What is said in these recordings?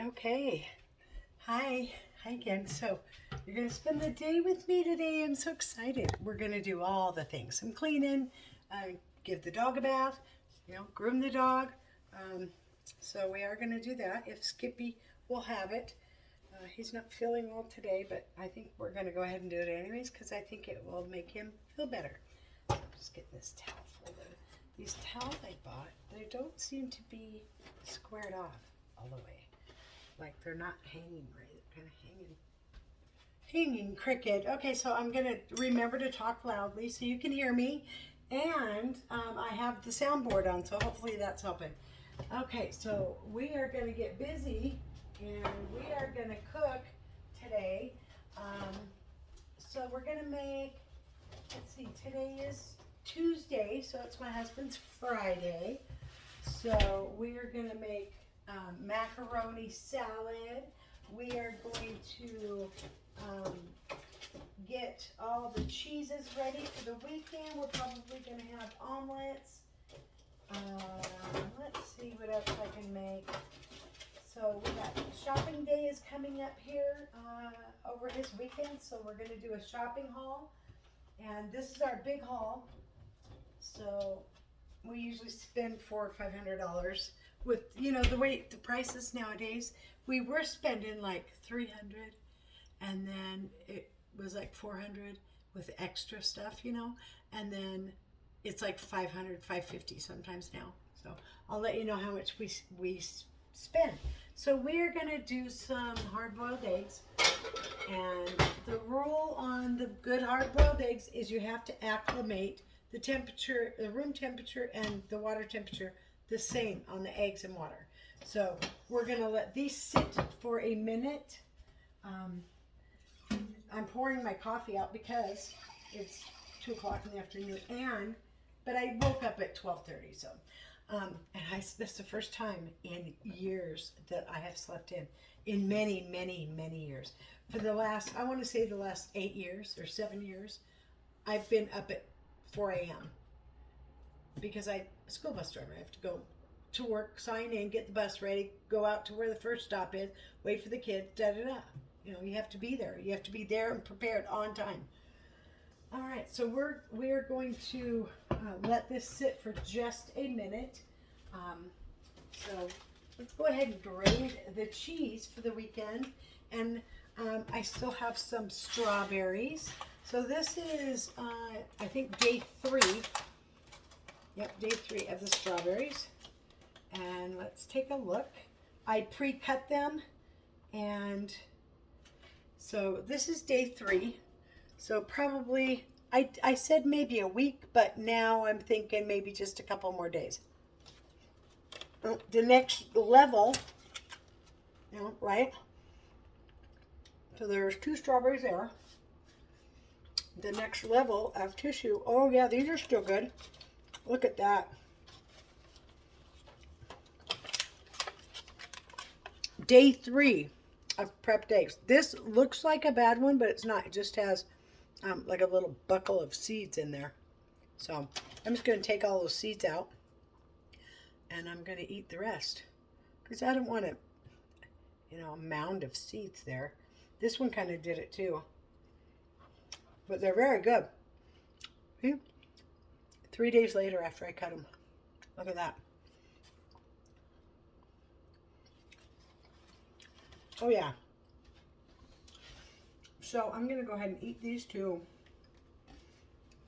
Okay. Hi. Hi again. So, you're going to spend the day with me today. I'm so excited. We're going to do all the things. I'm cleaning, give the dog a bath, groom the dog. Um, so, we are going to do that if Skippy will have it. He's not feeling well today, but I think we're going to go ahead and do it anyways because I think it will make him feel better. Just getting this towel folded. These towels I bought, they don't seem to be squared off all the way. Like they're not hanging right. They're kind of hanging crooked. Okay, so I'm gonna remember to talk loudly so you can hear me, and I have the soundboard on, so hopefully that's helping. Okay, so we are gonna get busy, and we are gonna cook today. Um, so we're gonna make. Let's see. Today is Tuesday, so it's my husband's Friday. So we are gonna make macaroni salad. We are going to um, get all the cheeses ready for the weekend. We're probably going to have omelets. Let's see what else I can make. So we got shopping day is coming up here over his weekend. So we're going to do a shopping haul. And this is our big haul. So we usually spend $400 or $500 with the way the prices nowadays. We were spending like 300, and then it was like 400 with extra stuff, and then it's like 500, 550 sometimes now. So I'll let you know how much we spend. So we are gonna do some hard-boiled eggs, and the rule on the good hard-boiled eggs is you have to acclimate the temperature, the room temperature and the water temperature the same on the eggs and water. So we're gonna let these sit for a minute. I'm pouring my coffee out because it's 2 o'clock in the afternoon, but I woke up at 12:30. So, this is the first time in years that I have slept in many, many, many years. For the last, I want to say the last 8 years or 7 years, I've been up at 4 a.m. because I'm a school bus driver. I have to go to work, sign in, get the bus ready, go out to where the first stop is, wait for the kids, da da da. You have to be there. You have to be there and prepared on time. All right, so we're going to let this sit for just a minute. So let's go ahead and grate the cheese for the weekend, and I still have some strawberries. So this is I think day 3. Yep, day 3 of the strawberries. And let's take a look. I pre-cut them, and so this is day 3. So probably, I said maybe a week, but now I'm thinking maybe just a couple more days. The next level, right? So there's 2 strawberries there. The next level of tissue, oh yeah, these are still good. Look at that. Day 3 of prepped eggs. This looks like a bad one, but it's not. It just has like a little buckle of seeds in there. So I'm just going to take all those seeds out, and I'm going to eat the rest because I don't want a mound of seeds there. This one kind of did it too, but they're very good. See? 3 days later after I cut them. Look at that. Oh yeah. So I'm going to go ahead and eat these 2.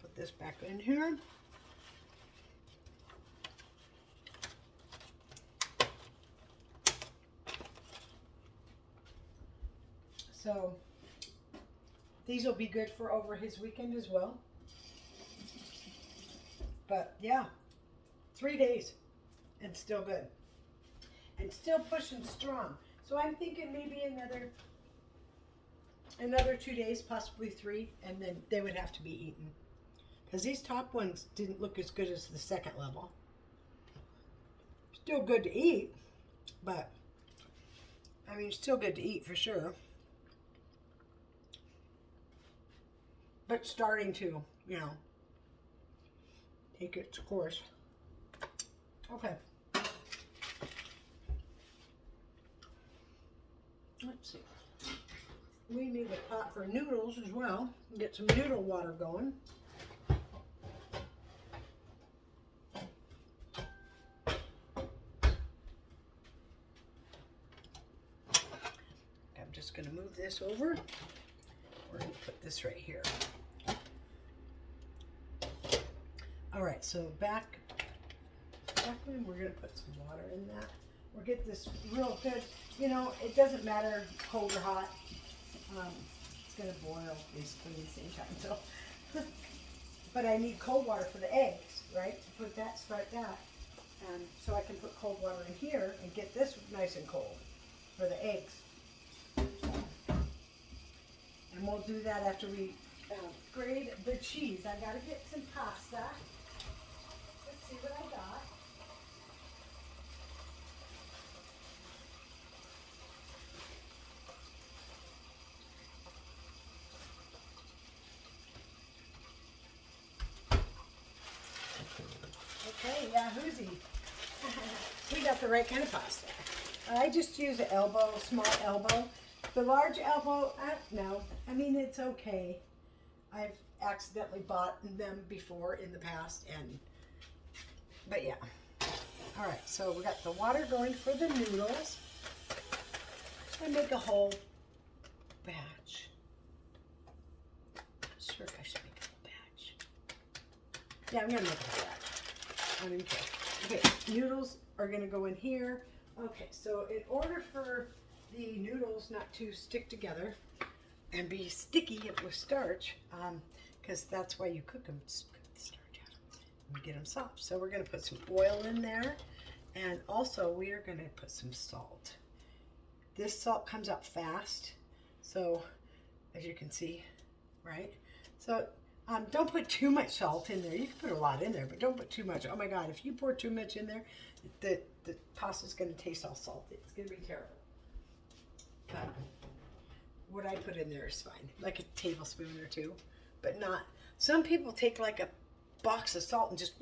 Put this back in here. So these will be good for over his weekend as well. But yeah, 3 days and still good. And still pushing strong. So I'm thinking maybe another 2 days, possibly 3, and then they would have to be eaten. Because these top ones didn't look as good as the second level. Still good to eat, but I mean, still good to eat for sure. But starting to, take its course. Okay. let's see. We need a pot for noodles as well. Get some noodle water going. I'm just going to move this over. We're going to put this right here. All right, so back when we're going to put some water in that. We'll get this real good. You know, it doesn't matter cold or hot. It's going to boil basically at the same time. So, but I need cold water for the eggs, right? To put that, start that. So I can put cold water in here and get this nice and cold for the eggs. And we'll do that after we grate the cheese. I got to get some pasta. Let's see what I got. Okay, Yahoozy. We got the right kind of pasta. I just use an elbow, small elbow. The large elbow, no. I mean, it's okay. I've accidentally bought them before in the past, but yeah. All right, so we got the water going for the noodles. I make a whole batch. Not sure if I should make a whole batch. Yeah, I'm gonna make a whole batch. I don't even care. Okay, noodles are gonna go in here. Okay, so in order for the noodles not to stick together and be sticky with starch, because that's why you cook them, cook the starch out and get them soft. So we're gonna put some oil in there, and also we are gonna put some salt. This salt comes out fast, so as you can see, right? So don't put too much salt in there. You can put a lot in there, but don't put too much. Oh my God, if you pour too much in there, the pasta's gonna taste all salty. It's gonna be terrible. But what I put in there is fine, like a tablespoon or two, but not. Some people take like a box of salt and just,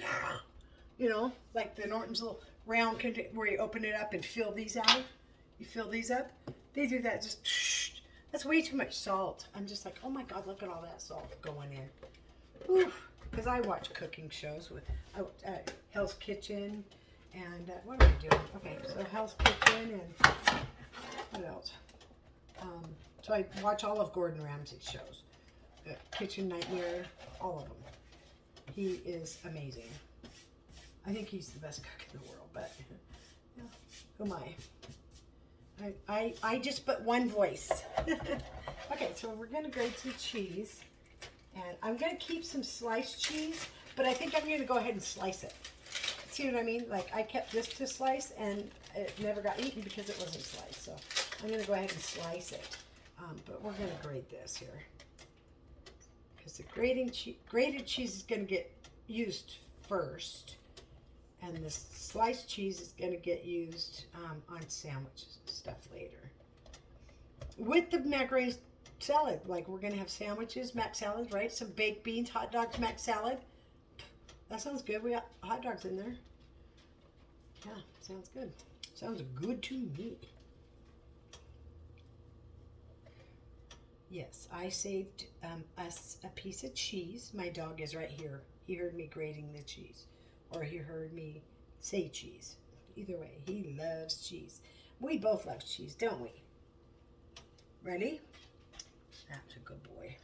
you know, like the Norton's little round container where you open it up and fill these out. You fill these up. They do that just. That's way too much salt. I'm just like, oh my God, look at all that salt going in. Because I watch cooking shows with Hell's Kitchen and what am I doing? Okay, so Hell's Kitchen and what else? So I watch all of Gordon Ramsay's shows. Kitchen Nightmare, all of them. He is amazing. I think he's the best cook in the world, but yeah, who am I? I just put one voice. Okay, so we're going to grate some cheese. And I'm going to keep some sliced cheese, but I think I'm going to go ahead and slice it. See what I mean? Like, I kept this to slice, and it never got eaten because it wasn't sliced. So I'm going to go ahead and slice it. But we're going to grate this here. Because the grated cheese is going to get used first. And the sliced cheese is going to get used on sandwiches and stuff later. With the macaroni salad, like we're going to have sandwiches, mac salad, right? Some baked beans, hot dogs, mac salad. That sounds good. We got hot dogs in there. Yeah, sounds good. Sounds good to me. Yes, I saved us a piece of cheese. My dog is right here. He heard me grating the cheese. Or he heard me say cheese. Either way, he loves cheese. We both love cheese, don't we? Ready? That's a good boy.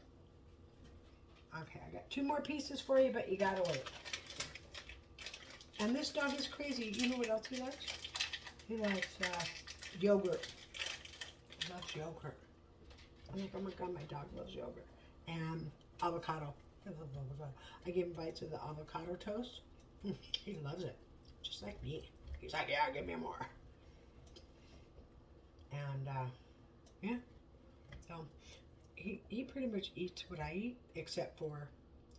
Okay, I got 2 more pieces for you, but you gotta wait. And this dog is crazy. You know what else he likes? He likes yogurt. He loves yogurt. I'm like, oh my God, my dog loves yogurt. And avocado. I love avocado. I give him bites of the avocado toast. He loves it. Just like me. He's like, yeah, give me more. And, yeah. So, he pretty much eats what I eat, except for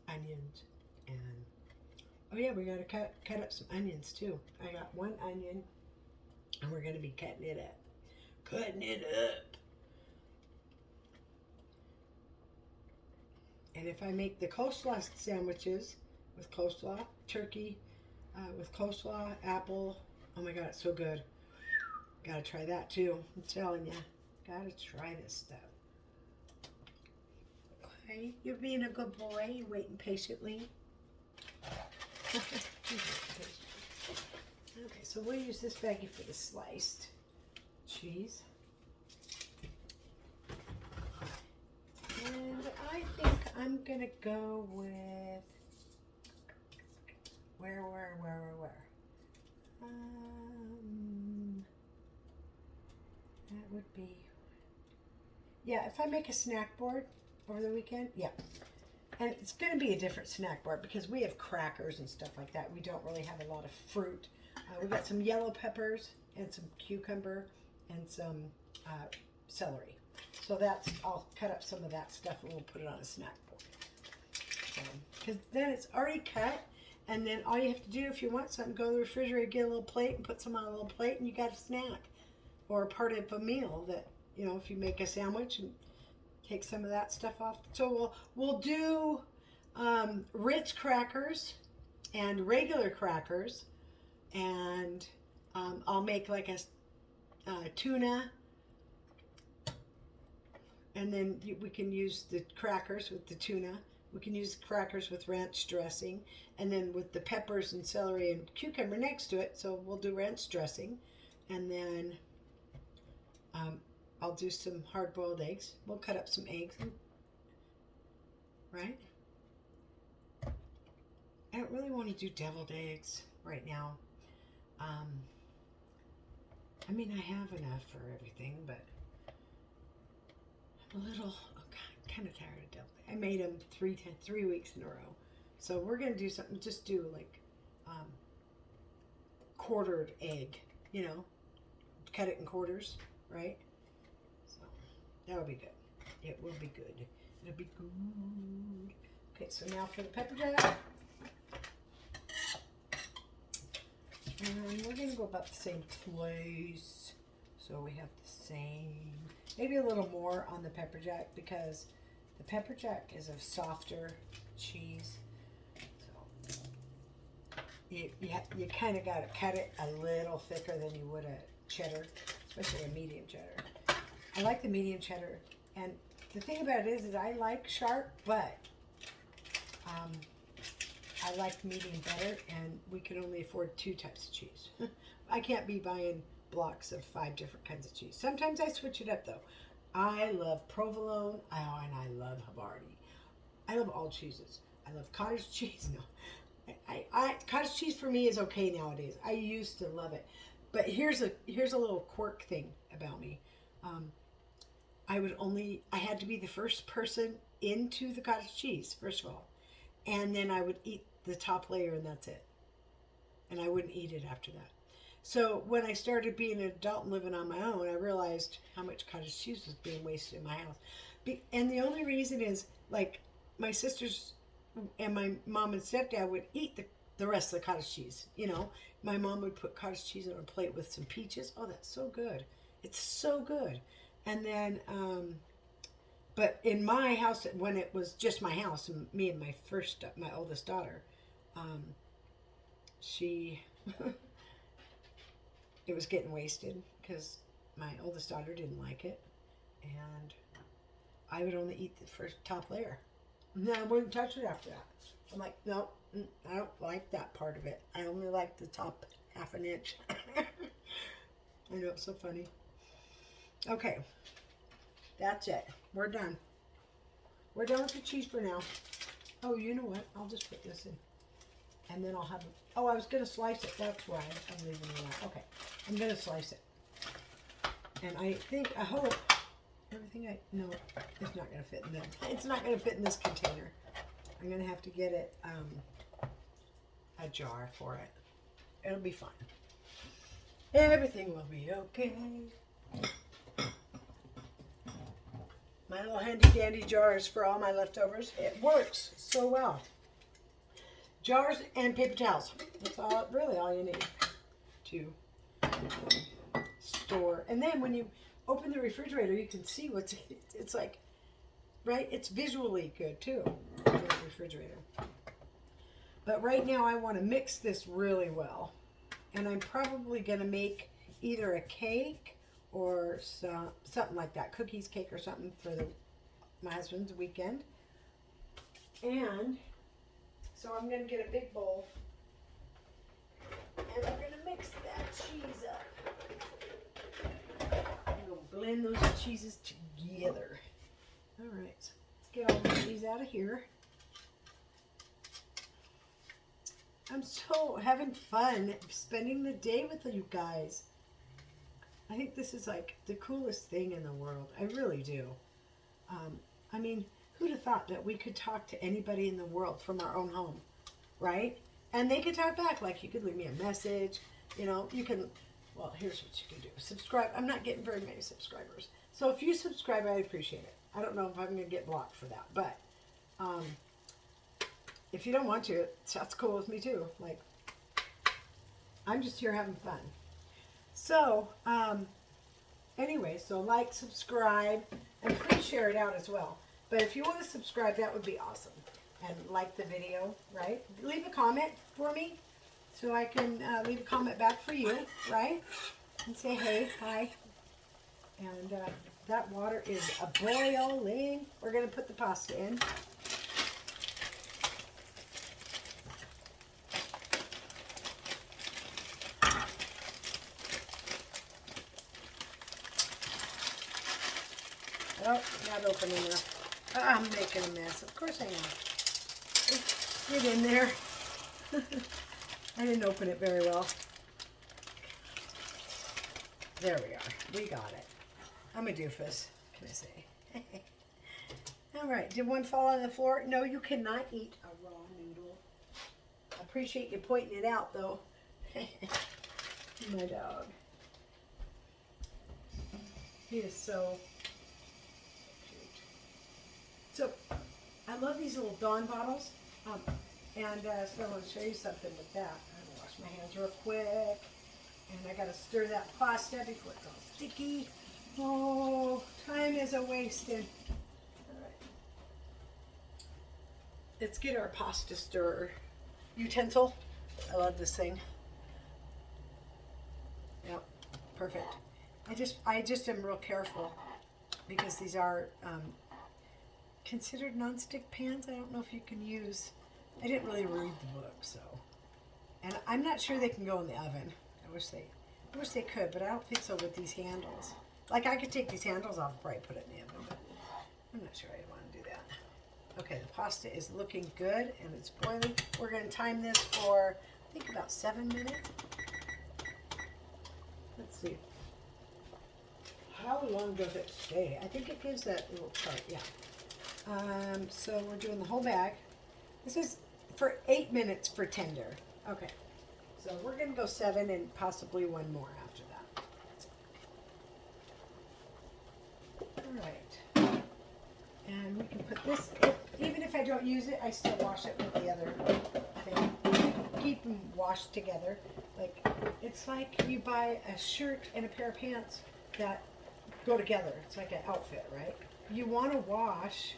onions. And, oh yeah, we gotta cut up some onions too. I got 1 onion, and we're gonna be cutting it up. Cutting it up. And if I make the coleslaw sandwiches with coleslaw, turkey, with coleslaw, apple, oh my God, it's so good. Gotta try that too. I'm telling you. Gotta try this stuff. Okay, you're being a good boy. You're waiting patiently. Okay, so we'll use this baggie for the sliced cheese. And I think I'm gonna go with where? That would be, yeah, if I make a snack board over the weekend, yeah. And it's gonna be a different snack board because we have crackers and stuff like that. We don't really have a lot of fruit. We've got some yellow peppers and some cucumber and some celery. So that's, I'll cut up some of that stuff and we'll put it on a snack board. Because then it's already cut, and then all you have to do if you want something, go to the refrigerator, get a little plate and put some on a little plate and you got a snack. Or a part of a meal that, you know, if you make a sandwich and take some of that stuff off. So we'll do Ritz crackers and regular crackers, and I'll make like a tuna, and then we can use the crackers with the tuna. We can use the crackers with ranch dressing, and then with the peppers and celery and cucumber next to it. So we'll do ranch dressing, and then I'll do some hard-boiled eggs. We'll cut up some eggs, right? I don't really want to do deviled eggs right now. I mean, I have enough for everything, but I'm a little kind of tired of deviled eggs. I made them 3 weeks in a row. So we're going to do something, just do like quartered egg, you know, cut it in quarters, right? That'll be good. It will be good. It'll be good. Okay, so now for the pepper jack. And we're going to go about the same place. So we have the same, maybe a little more on the pepper jack because the pepper jack is a softer cheese. So you kind of got to cut it a little thicker than you would a cheddar, especially a medium cheddar. I like the medium cheddar, and the thing about it is I like sharp, but I like medium better, and we can only afford 2 types of cheese. I can't be buying blocks of 5 different kinds of cheese. Sometimes I switch it up, though. I love provolone, and I love Havarti. I love all cheeses. I love cottage cheese. No, cottage cheese for me is okay nowadays. I used to love it, but here's a little quirk thing about me. I had to be the first person into the cottage cheese, first of all. And then I would eat the top layer and that's it. And I wouldn't eat it after that. So when I started being an adult and living on my own, I realized how much cottage cheese was being wasted in my house. And the only reason is, like, my sisters and my mom and stepdad would eat the rest of the cottage cheese. You know, my mom would put cottage cheese on a plate with some peaches. Oh, that's so good. It's so good. And then, but in my house, when it was just my house, and me and my oldest daughter, it was getting wasted because my oldest daughter didn't like it, and I would only eat the first top layer. And then I wouldn't touch it after that. I'm like, no, I don't like that part of it. I only like the top half an inch. I know, it's so funny. Okay, that's it. We're done. We're done with the cheese for now. Oh, you know what? I'll just put this in. And then I'll have it. Oh, I was going to slice it. That's why I'm leaving it out. Okay, I'm going to slice it. And I hope, everything no, it's not going to fit in that. It's not going to fit in this container. I'm going to have to get it, a jar for it. It'll be fine. Everything will be okay. My little handy dandy jars for all my leftovers. It works so well. Jars and paper towels. That's really all you need to store. And then when you open the refrigerator, you can see it's like, right? It's visually good too, in the refrigerator. But right now I want to mix this really well. And I'm probably going to make either a cake or something like that, cookies, cake, or something for my husband's weekend. And so I'm going to get a big bowl, and we're going to mix that cheese up. I'm going to blend those cheeses together. All right, let's get all the cheese out of here. I'm so having fun spending the day with you guys. I think this is like the coolest thing in the world. I really do. I mean, who'd have thought that we could talk to anybody in the world from our own home, right? And they could talk back. Like, you could leave me a message. You know, you can, well, here's what you can do. Subscribe. I'm not getting very many subscribers. So if you subscribe, I appreciate it. I don't know if I'm going to get blocked for that. But if you don't want to, that's cool with me too. Like, I'm just here having fun. So, anyway, so like, subscribe, and please share it out as well. But if you want to subscribe, that would be awesome. And like the video, right? Leave a comment for me so I can leave a comment back for you, right? And say, hey, hi. And that water is boiling. We're going to put the pasta in. Oh, not opening enough. I'm making a mess. Of course I am. Get in there. I didn't open it very well. There we are. We got it. I'm a doofus, can I say? All right. Did one fall on the floor? No, you cannot eat a raw noodle. I appreciate you pointing it out, though. My dog. He is so... So, I love these little Dawn bottles, and so I want to show you something with that. I'm going to wash my hands real quick, and I got to stir that pasta before it's all sticky. Oh, time is a-wasted. All right. Let's get our pasta stirrer utensil. I love this thing. Yep, perfect. I just am real careful because these are... considered non-stick pans. I don't know if you can use, I didn't really read the book, so. And I'm not sure they can go in the oven. I wish they could, but I don't think so with these handles. Like, I could take these handles off and probably put it in the oven, but I'm not sure I'd want to do that. Okay, the pasta is looking good and it's boiling. We're going to time this for, I think, about 7 minutes. Let's see. How long does it stay? I think it gives that little chart, yeah. So we're doing the whole bag. This is for 8 minutes for tender. Okay. So we're going to go 7 and possibly one more after that. All right. And we can put this, even if I don't use it, I still wash it with the other thing. Keep them washed together. Like, it's like you buy a shirt and a pair of pants that go together. It's like an outfit, right? You want to wash.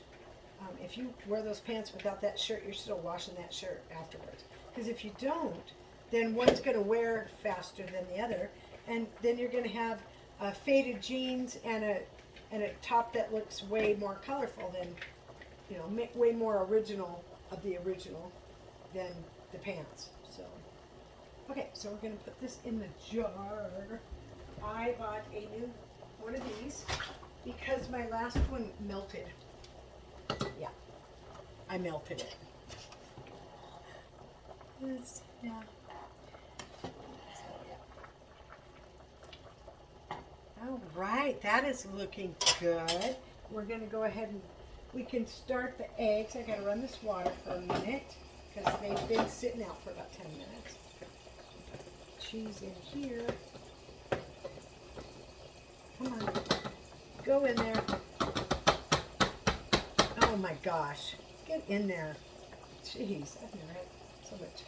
If you wear those pants without that shirt, you're still washing that shirt afterwards. Because if you don't, then one's going to wear faster than the other, and then you're going to have faded jeans and a top that looks way more colorful than, you know, way more original of the original than the pants. So, okay, so we're going to put this in the jar. I bought a new one of these because my last one melted. Yeah, I melted it. It's, yeah. So, yeah. All right, that is looking good. We're going to go ahead and we can start the eggs. I got to run this water for a minute because they've been sitting out for about 10 minutes. Cheese in here. Come on, go in there. Oh my gosh, get in there. Jeez, I've never had so much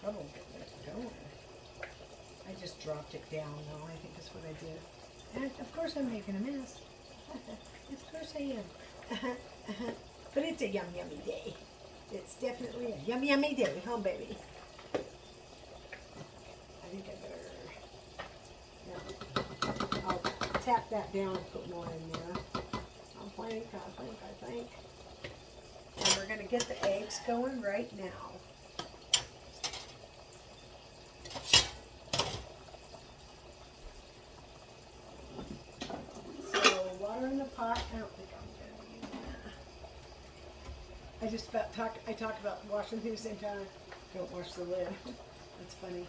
trouble getting it going. I just dropped it down though, I think that's what I did. And of course I'm making a mess. Of course I am. But it's a yum yummy day. It's definitely a yum yummy day, huh baby? I think I better, no. tap that down and put more in there. I think. And we're gonna get the eggs going right now. So water in the pot. I don't think I'm gonna use that. I talk about washing things in time. Don't wash the lid. That's funny.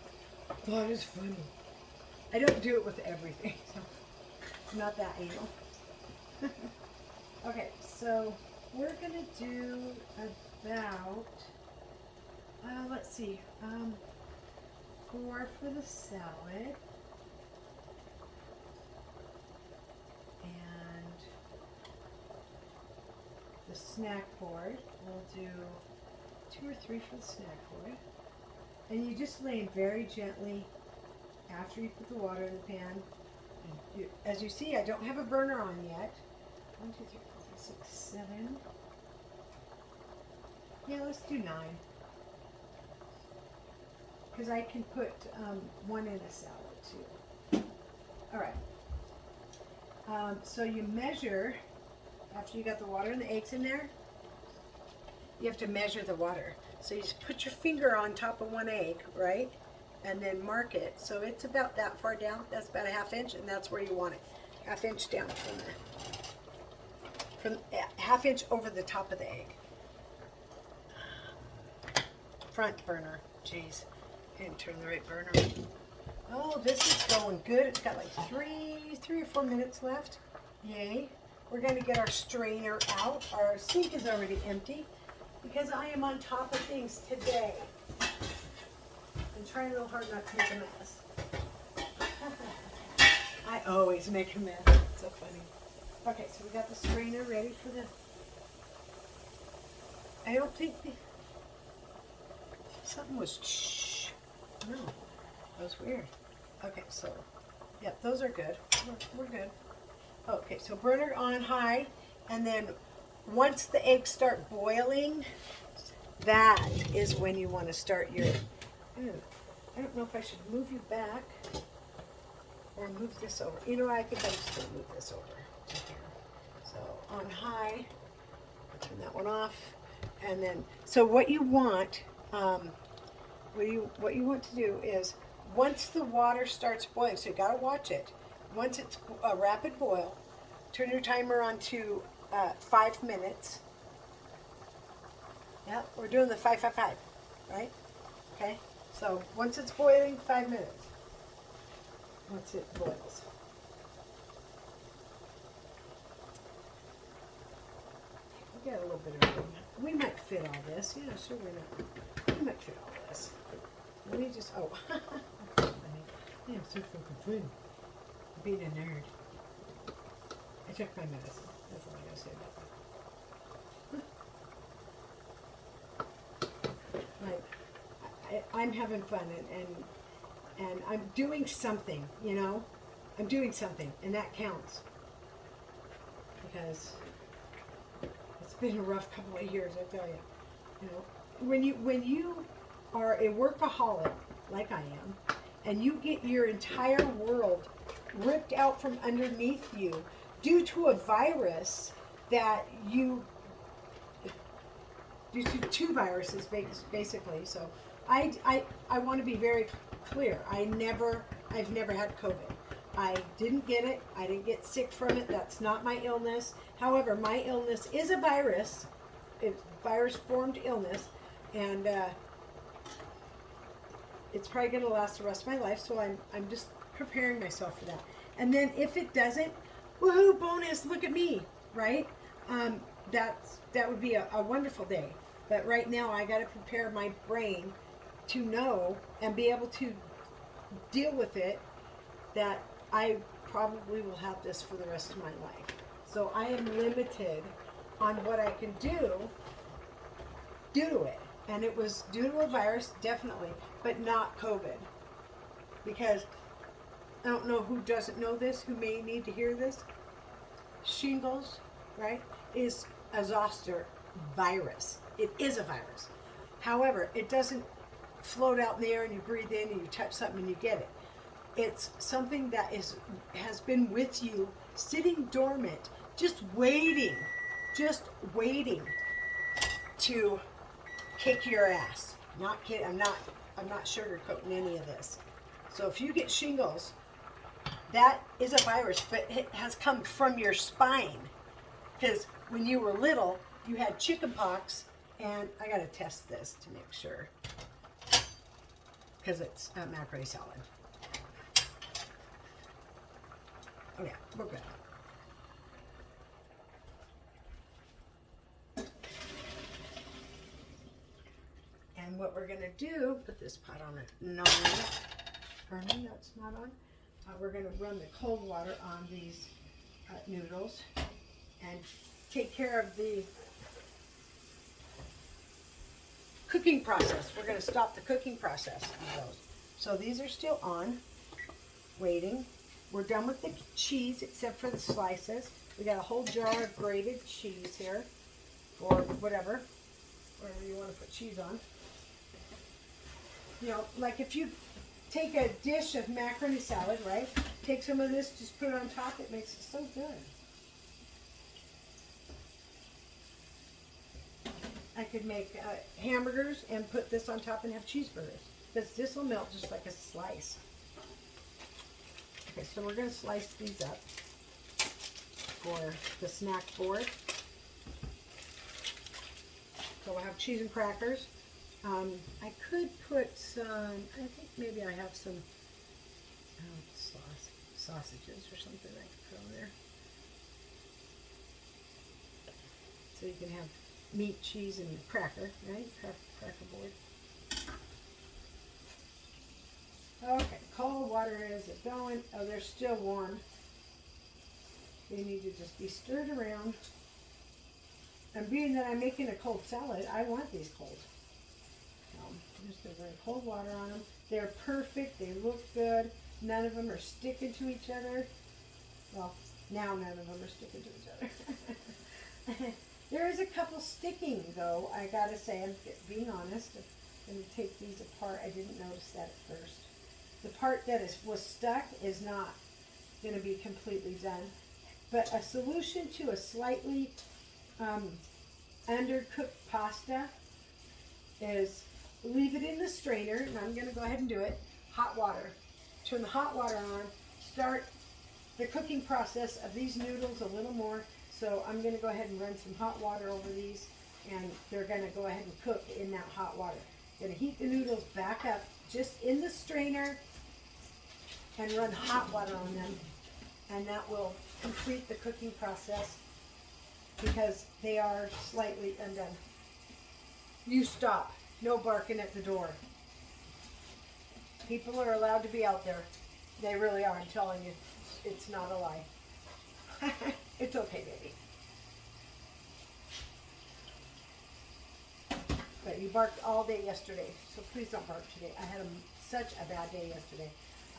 That is funny. I don't do it with everything. So I'm not that anal. Okay, so we're gonna do about, let's see, 4 for the salad, and the snack board, we'll do 2 or 3 for the snack board, and you just lay them very gently after you put the water in the pan. As you see, I don't have a burner on yet. 1, 2, 3, 4, 5, 6, 7. Yeah, let's do 9. Because I can put 1 in a salad too. All right. So you measure, after you got the water and the eggs in there, you have to measure the water. So you just put your finger on top of 1 egg, right? And then mark it. So it's about that far down. That's about a 1/2 inch, and that's where you want it. 1/2 inch down from 1/2 inch over the top of the egg. Front burner. Jeez, I didn't turn the right burner on. Oh, this is going good. It's got like three or 4 minutes left. Yay. We're going to get our strainer out. Our sink is already empty because I am on top of things today. I'm trying real hard not to make a mess. I always make a mess. It's so funny. Okay, so we got the strainer ready for the... I don't think the... Something was... Shh. No, that was weird. Okay, so... Yep, those are good. We're good. Okay, so burner on high, and then once the eggs start boiling, that is when you want to start your... I don't know if I should move you back or move this over. You know, I think I'm just going to move this over to here. So on high, turn that one off, and then so what you want, what you want to do is once the water starts boiling, so you got to watch it. Once it's a rapid boil, turn your timer on to 5 minutes. Yeah, we're doing the 5, 5, 5, right? Okay. So once it's boiling, 5 minutes. Once it boils. We got a little bit of room. We might fit all this. Yeah, sure we might fit all this. Let me just, oh. Funny. Yeah, I'm so fucking funny. Being a nerd. I took my medicine. That's all I gotta say about that. I'm having fun and I'm doing something, you know? I'm doing something, and that counts. Because it's been a rough couple of years, I tell you. You know, when you are a workaholic, like I am, and you get your entire world ripped out from underneath you due to a virus that due to 2 viruses basically. So I want to be very clear. I've never had COVID. I didn't get it. I didn't get sick from it. That's not my illness. However, my illness is a virus. It's virus-formed illness, and it's probably going to last the rest of my life. So I'm just preparing myself for that. And then if it doesn't, woohoo, bonus! Look at me, right? That would be a wonderful day. But right now, I got to prepare my brain to know and be able to deal with it, that I probably will have this for the rest of my life. So I am limited on what I can do due to it. And it was due to a virus, definitely, but not COVID. Because I don't know who doesn't know this, who may need to hear this. Shingles, right, is a zoster virus. It is a virus. However, it doesn't float out in the air and you breathe in and you touch something and you get it. It's something that has been with you, sitting dormant, just waiting to kick your ass. Not kidding. I'm not sugarcoating any of this. So if you get shingles, that is a virus, but it has come from your spine. Because when you were little, you had chickenpox, and I gotta test this to make sure. Because it's macaroni salad. Oh yeah, we're good. And what we're gonna do, put this pot on a 9. Pardon, that's not on. We're gonna run the cold water on these noodles and take care of the cooking process. We're gonna stop the cooking process of those. So these are still on, waiting. We're done with the cheese except for the slices. We got a whole jar of grated cheese here, or whatever you want to put cheese on. You know, like if you take a dish of macaroni salad, right? Take some of this, just put it on top. It makes it so good. I could make hamburgers and put this on top and have cheeseburgers. Because this will melt just like a slice. Okay, so we're going to slice these up for the snack board. So we'll have cheese and crackers. I could put some, I think maybe I have some sausages or something I could put on there. So you can have meat, cheese, and cracker, right? Cracker board. Okay, cold water, is it going? Oh, they're still warm. They need to just be stirred around. And being that I'm making a cold salad, I want these cold. I'm just going to bring cold water on them. They're perfect. They look good. None of them are sticking to each other. Well, now none of them are sticking to each other. There is a couple sticking, though, I got to say. I'm being honest. I'm going to take these apart. I didn't notice that at first. The part that was stuck is not going to be completely done. But a solution to a slightly undercooked pasta is leave it in the strainer, and I'm going to go ahead and do it. Hot water. Turn the hot water on. Start the cooking process of these noodles a little more. So I'm going to go ahead and run some hot water over these, and they're going to go ahead and cook in that hot water. Going to heat the noodles back up just in the strainer and run hot water on them, and that will complete the cooking process because they are slightly undone. You stop. No barking at the door. People are allowed to be out there. They really are. I'm telling you. It's not a lie. It's okay, baby. But you barked all day yesterday, so please don't bark today. I had such a bad day yesterday.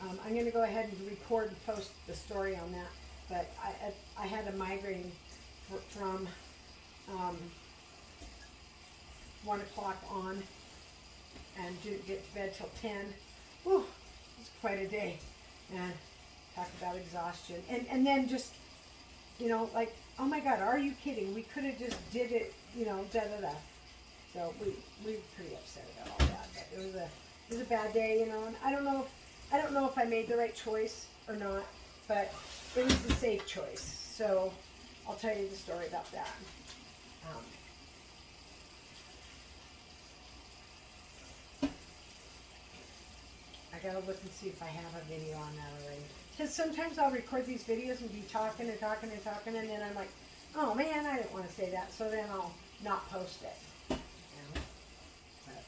I'm going to go ahead and record and post the story on that. But I had a migraine from 1 o'clock on and didn't get to bed till 10. Whew, it's quite a day. And talk about exhaustion. And then just, you know, like, oh my God, are you kidding? We could have just did it, you know, da-da-da. So we were pretty upset about all that. But it was a bad day, you know, and I don't know if I made the right choice or not, but it was the safe choice. So I'll tell you the story about that. I gotta look and see if I have a video on that already. Because sometimes I'll record these videos and be talking and talking and talking, and then I'm like, oh man, I didn't want to say that, so then I'll not post it. You know? But,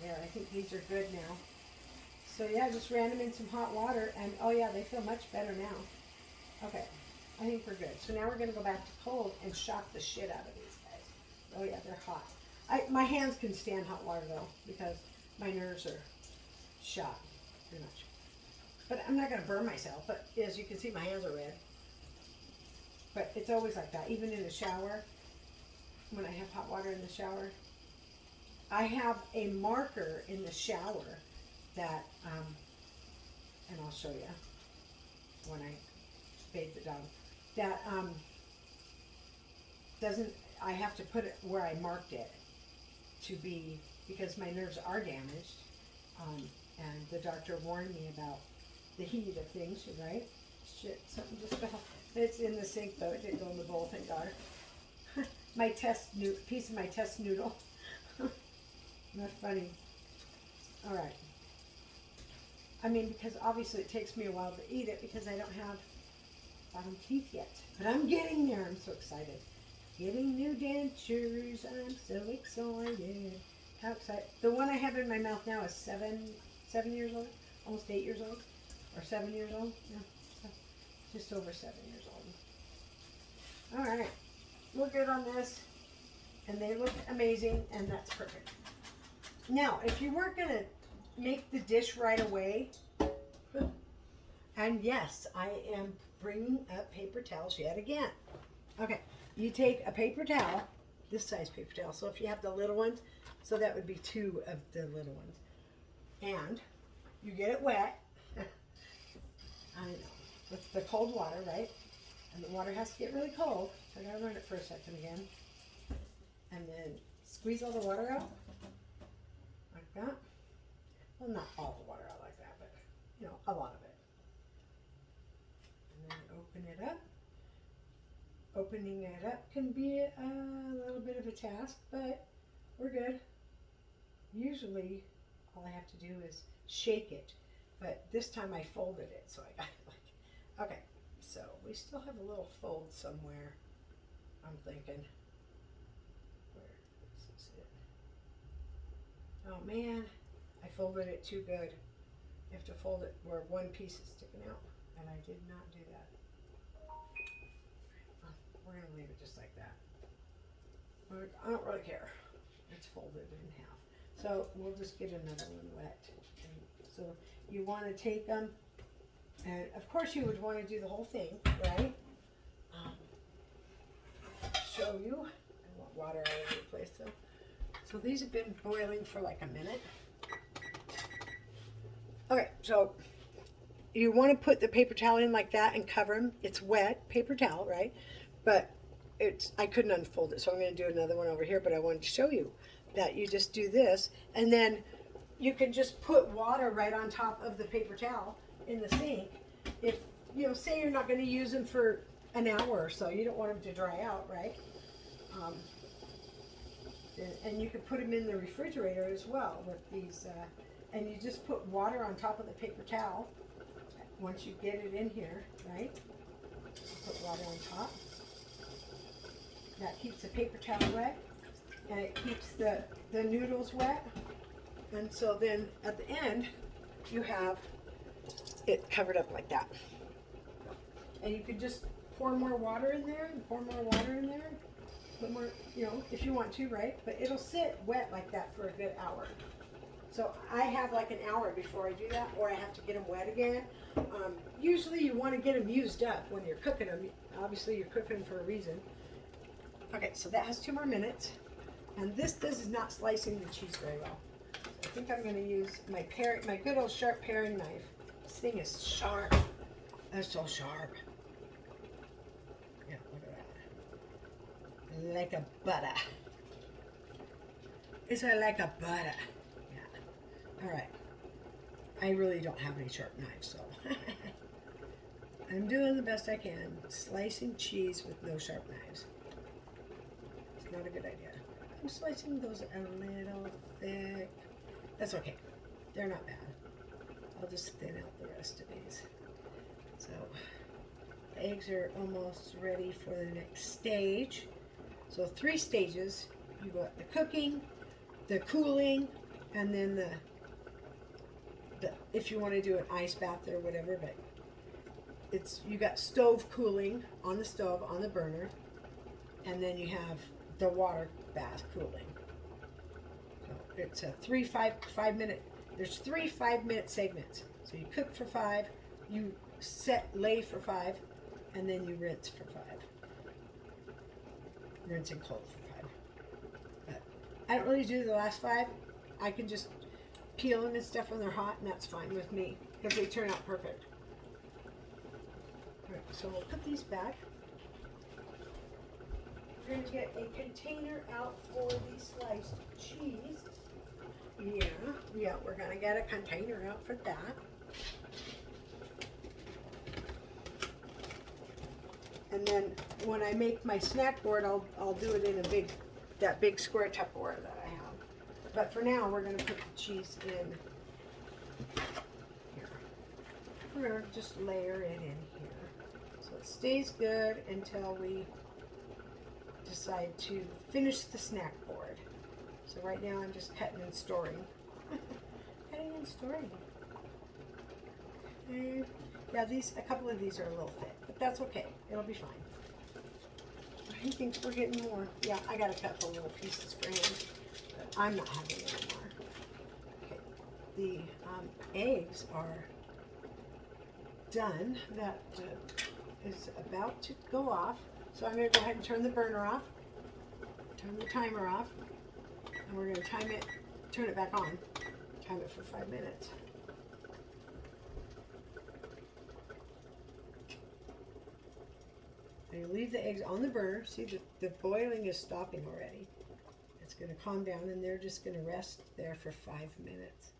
yeah, I think these are good now. So yeah, just ran them in some hot water, and oh yeah, they feel much better now. Okay, I think we're good. So now we're gonna go back to cold and shock the shit out of these guys. Oh yeah, they're hot. My hands can stand hot water though, because my nerves are shot, pretty much. But I'm not gonna burn myself, but as you can see, my hands are red. But it's always like that, even in the shower, when I have hot water in the shower. I have a marker in the shower that and I'll show you when I bathe the dog. That doesn't, I have to put it where I marked it to be, because my nerves are damaged. And the doctor warned me about the heat of things, right? Shit, something just fell. It's in the sink though, it didn't go in the bowl, thank God. My piece of my test noodle. That's funny. All right. I mean, because obviously it takes me a while to eat it because I don't have bottom teeth yet. But I'm getting there. I'm so excited. Getting new dentures. I'm so excited. How excited. The one I have in my mouth now is 7 years old. Almost 8 years old. Or 7 years old. Yeah. Just over 7 years old. All right. We're good on this. And they look amazing. And that's perfect. Now, if you weren't going to make the dish right away, and yes, I am bringing up paper towels yet again. Okay, you take a paper towel, this size paper towel, so if you have the little ones, so that would be 2 of the little ones, and you get it wet, I know, with the cold water, right? And the water has to get really cold, so I gotta run it for a second again, and then squeeze all the water out, like that. Well, not all the water out like that, but, you know, a lot of it. And then open it up. Opening it up can be a little bit of a task, but we're good. Usually, all I have to do is shake it, but this time I folded it, so I got it like, okay, so we still have a little fold somewhere, I'm thinking. Where is it? Oh man. I folded it too good. You have to fold it where one piece is sticking out, and I did not do that. We're going to leave it just like that. I don't really care. It's folded in half. So we'll just get another one wet. And so you want to take them, and of course you would want to do the whole thing, right? Show you. I want water all over the place though. So these have been boiling for like a minute. Okay, so you want to put the paper towel in like that and cover them. It's wet, paper towel, right? But I couldn't unfold it, so I'm going to do another one over here, but I wanted to show you that you just do this, and then you can just put water right on top of the paper towel in the sink. If, you know, say you're not going to use them for an hour or so, you don't want them to dry out, right? And you can put them in the refrigerator as well with these, and you just put water on top of the paper towel once you get it in here, right? Put water on top. That keeps the paper towel wet, and it keeps the noodles wet. And so then at the end, you have it covered up like that. And you could just pour more water in there, and pour more water in there. Put more, you know, if you want to, right? But it'll sit wet like that for a good hour. So I have like an hour before I do that, or I have to get them wet again. Usually you want to get them used up when you're cooking them. Obviously you're cooking them for a reason. Okay, so that has 2 more minutes. And this is not slicing the cheese very well. So I think I'm going to use my good old sharp paring knife. This thing is sharp. That's so sharp. Yeah, look at that. Like a butter. It's like a butter. All right, I really don't have any sharp knives, so I'm doing the best I can, slicing cheese with no sharp knives. It's not a good idea. I'm slicing those a little thick. That's okay, they're not bad. I'll just thin out the rest of these. So, the eggs are almost ready for the next stage. So 3 stages. You got the cooking, the cooling, and then if you want to do an ice bath or whatever, but you got stove cooling on the stove, on the burner, and then you have the water bath cooling. So it's a 5 minute, there's 3 5-minute segments. So you cook for 5, you lay for 5, and then you rinse for 5. Rinse and cold for 5. But I don't really do the last 5. I can just peel them and stuff when they're hot, and that's fine with me. because they turn out perfect. All right, so we'll put these back. We're going to get a container out for the sliced cheese. Yeah, we're going to get a container out for that. And then when I make my snack board, I'll do it in that big square Tupperware that I have. But for now, we're going to put the cheese in here. We're going to just layer it in here. So it stays good until we decide to finish the snack board. So right now I'm just cutting and storing. Cutting and storing. Okay. Yeah, a couple of these are a little thick, but that's okay. It'll be fine. He thinks we're getting more. Yeah, I got a couple little pieces for him, but I'm not having any more. Okay, the eggs are done. That is about to go off. So I'm going to go ahead and turn the burner off, turn the timer off, and we're going to time it, turn it back on, time it for 5 minutes. And you leave the eggs on the burner. See, the boiling is stopping already. It's going to calm down, and they're just going to rest there for 5 minutes.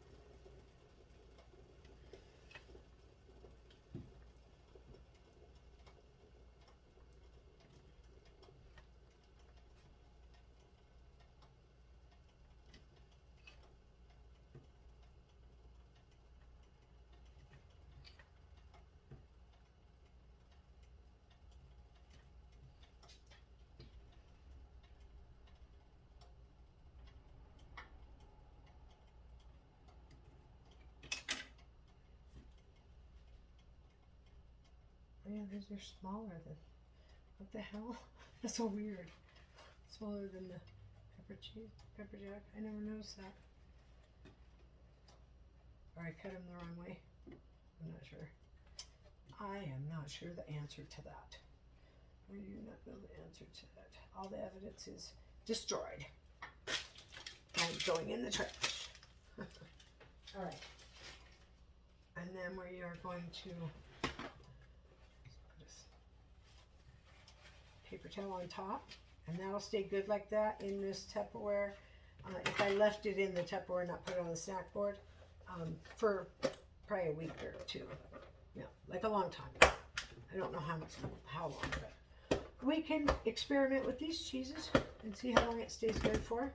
Yeah, these are smaller than, what the hell? That's so weird. Smaller than the pepper jack. I never noticed that. Or I cut them the wrong way. I'm not sure. I am not sure the answer to that. Or you not know the answer to that. All the evidence is destroyed. And going in the trash. All right. And then we are going to paper towel on top, and that'll stay good like that in this Tupperware. If I left it in the Tupperware and not put it on the snack board for probably a week or two, yeah, like a long time. I don't know how long, but we can experiment with these cheeses and see how long it stays good for.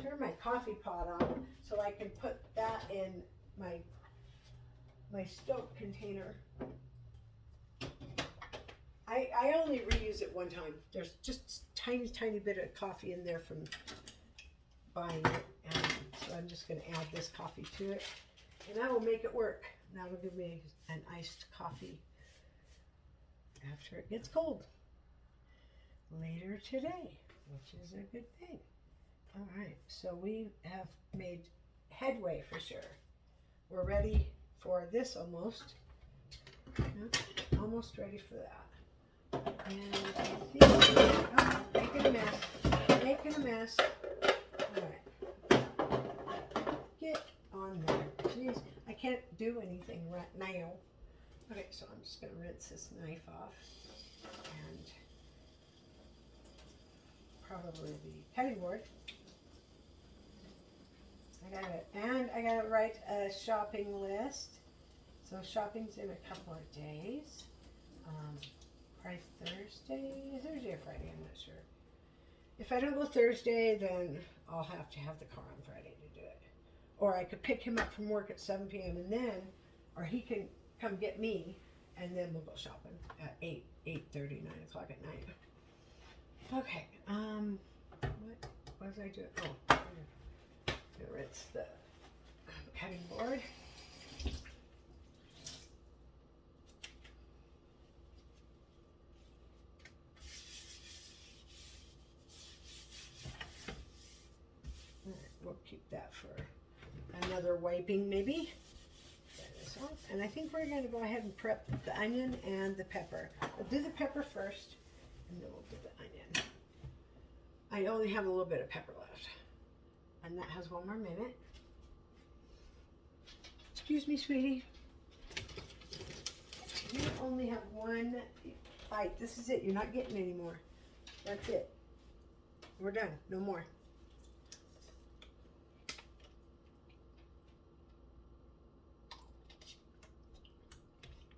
Turn my coffee pot on so I can put that in my stove container. I only reuse it one time. There's just tiny bit of coffee in there from buying it, and so I'm just going to add this coffee to it, and I will make it work. That'll give me an iced coffee after it gets cold later today, which is a good thing. All right, so we have made headway for sure. We're ready for this almost. Yeah, almost ready for that. And I think, oh, making a mess. All right, get on there. Jeez, I can't do anything right now. Okay, so I'm just going to rinse this knife off, and probably the cutting board. I gotta write a shopping list. So shopping's in a couple of days. Probably Thursday or Friday, I'm not sure. If I don't go Thursday, then I'll have to have the car on Friday to do it. Or I could pick him up from work at 7 p.m. and then, or he can come get me, and then we'll go shopping at 8:30, 9 o'clock at night. Okay, what was I doing? Oh, I'm gonna rinse the cutting board. We'll keep that for another wiping maybe. And I think we're going to go ahead and prep the onion and the pepper. We'll do the pepper first, and then we'll do the onion. I only have a little bit of pepper left, and that has one more minute. Excuse me, sweetie. You only have one bite. This is it. You're not getting any more. That's it. We're done. No more.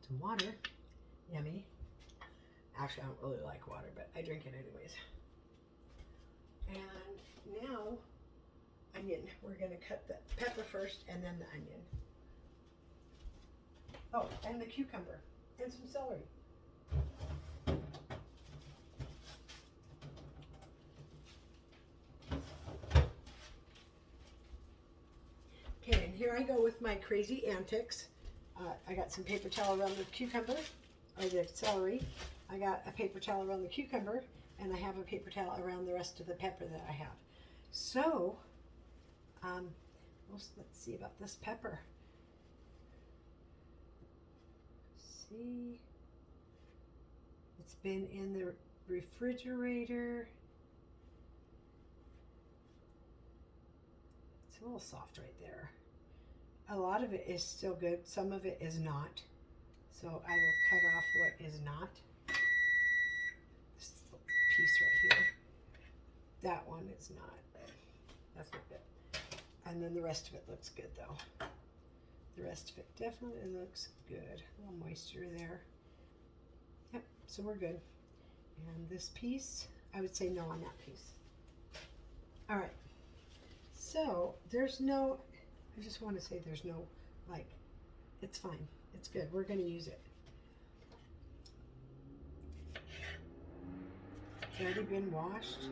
Some water. Yummy. Actually, I don't really like water, but I drink it anyways. And now, onion. We're going to cut the pepper first and then the onion. Oh, and the cucumber. And some celery. Okay, and here I go with my crazy antics. I got some paper towel around the cucumber, or the celery. I got a paper towel around the cucumber, and I have a paper towel around the rest of the pepper that I have. So, let's see about this pepper. See, it's been in the refrigerator. It's a little soft right there. A lot of it is still good. Some of it is not. So I will cut off what is not. This little piece right here. That one is not. That's not good. And then the rest of it looks good though. The rest of it definitely looks good. A little moisture there. Yep, so we're good. And this piece, I would say no on that piece. All right. So there's no, I just want to say there's no, like, it's fine. It's good. We're going to use it. It's already been washed.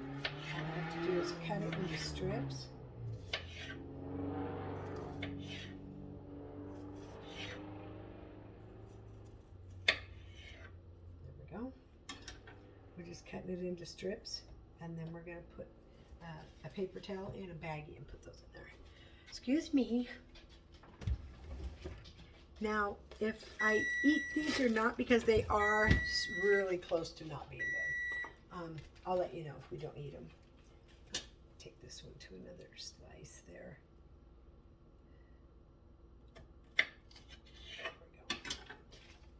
All I have to do is cut it into strips. We're just cutting it into strips, and then we're going to put a paper towel and a baggie and put those in there. Excuse me. Now, if I eat these or not, because they are really close to not being good, I'll let you know if we don't eat them. Take this one to another slice there. There we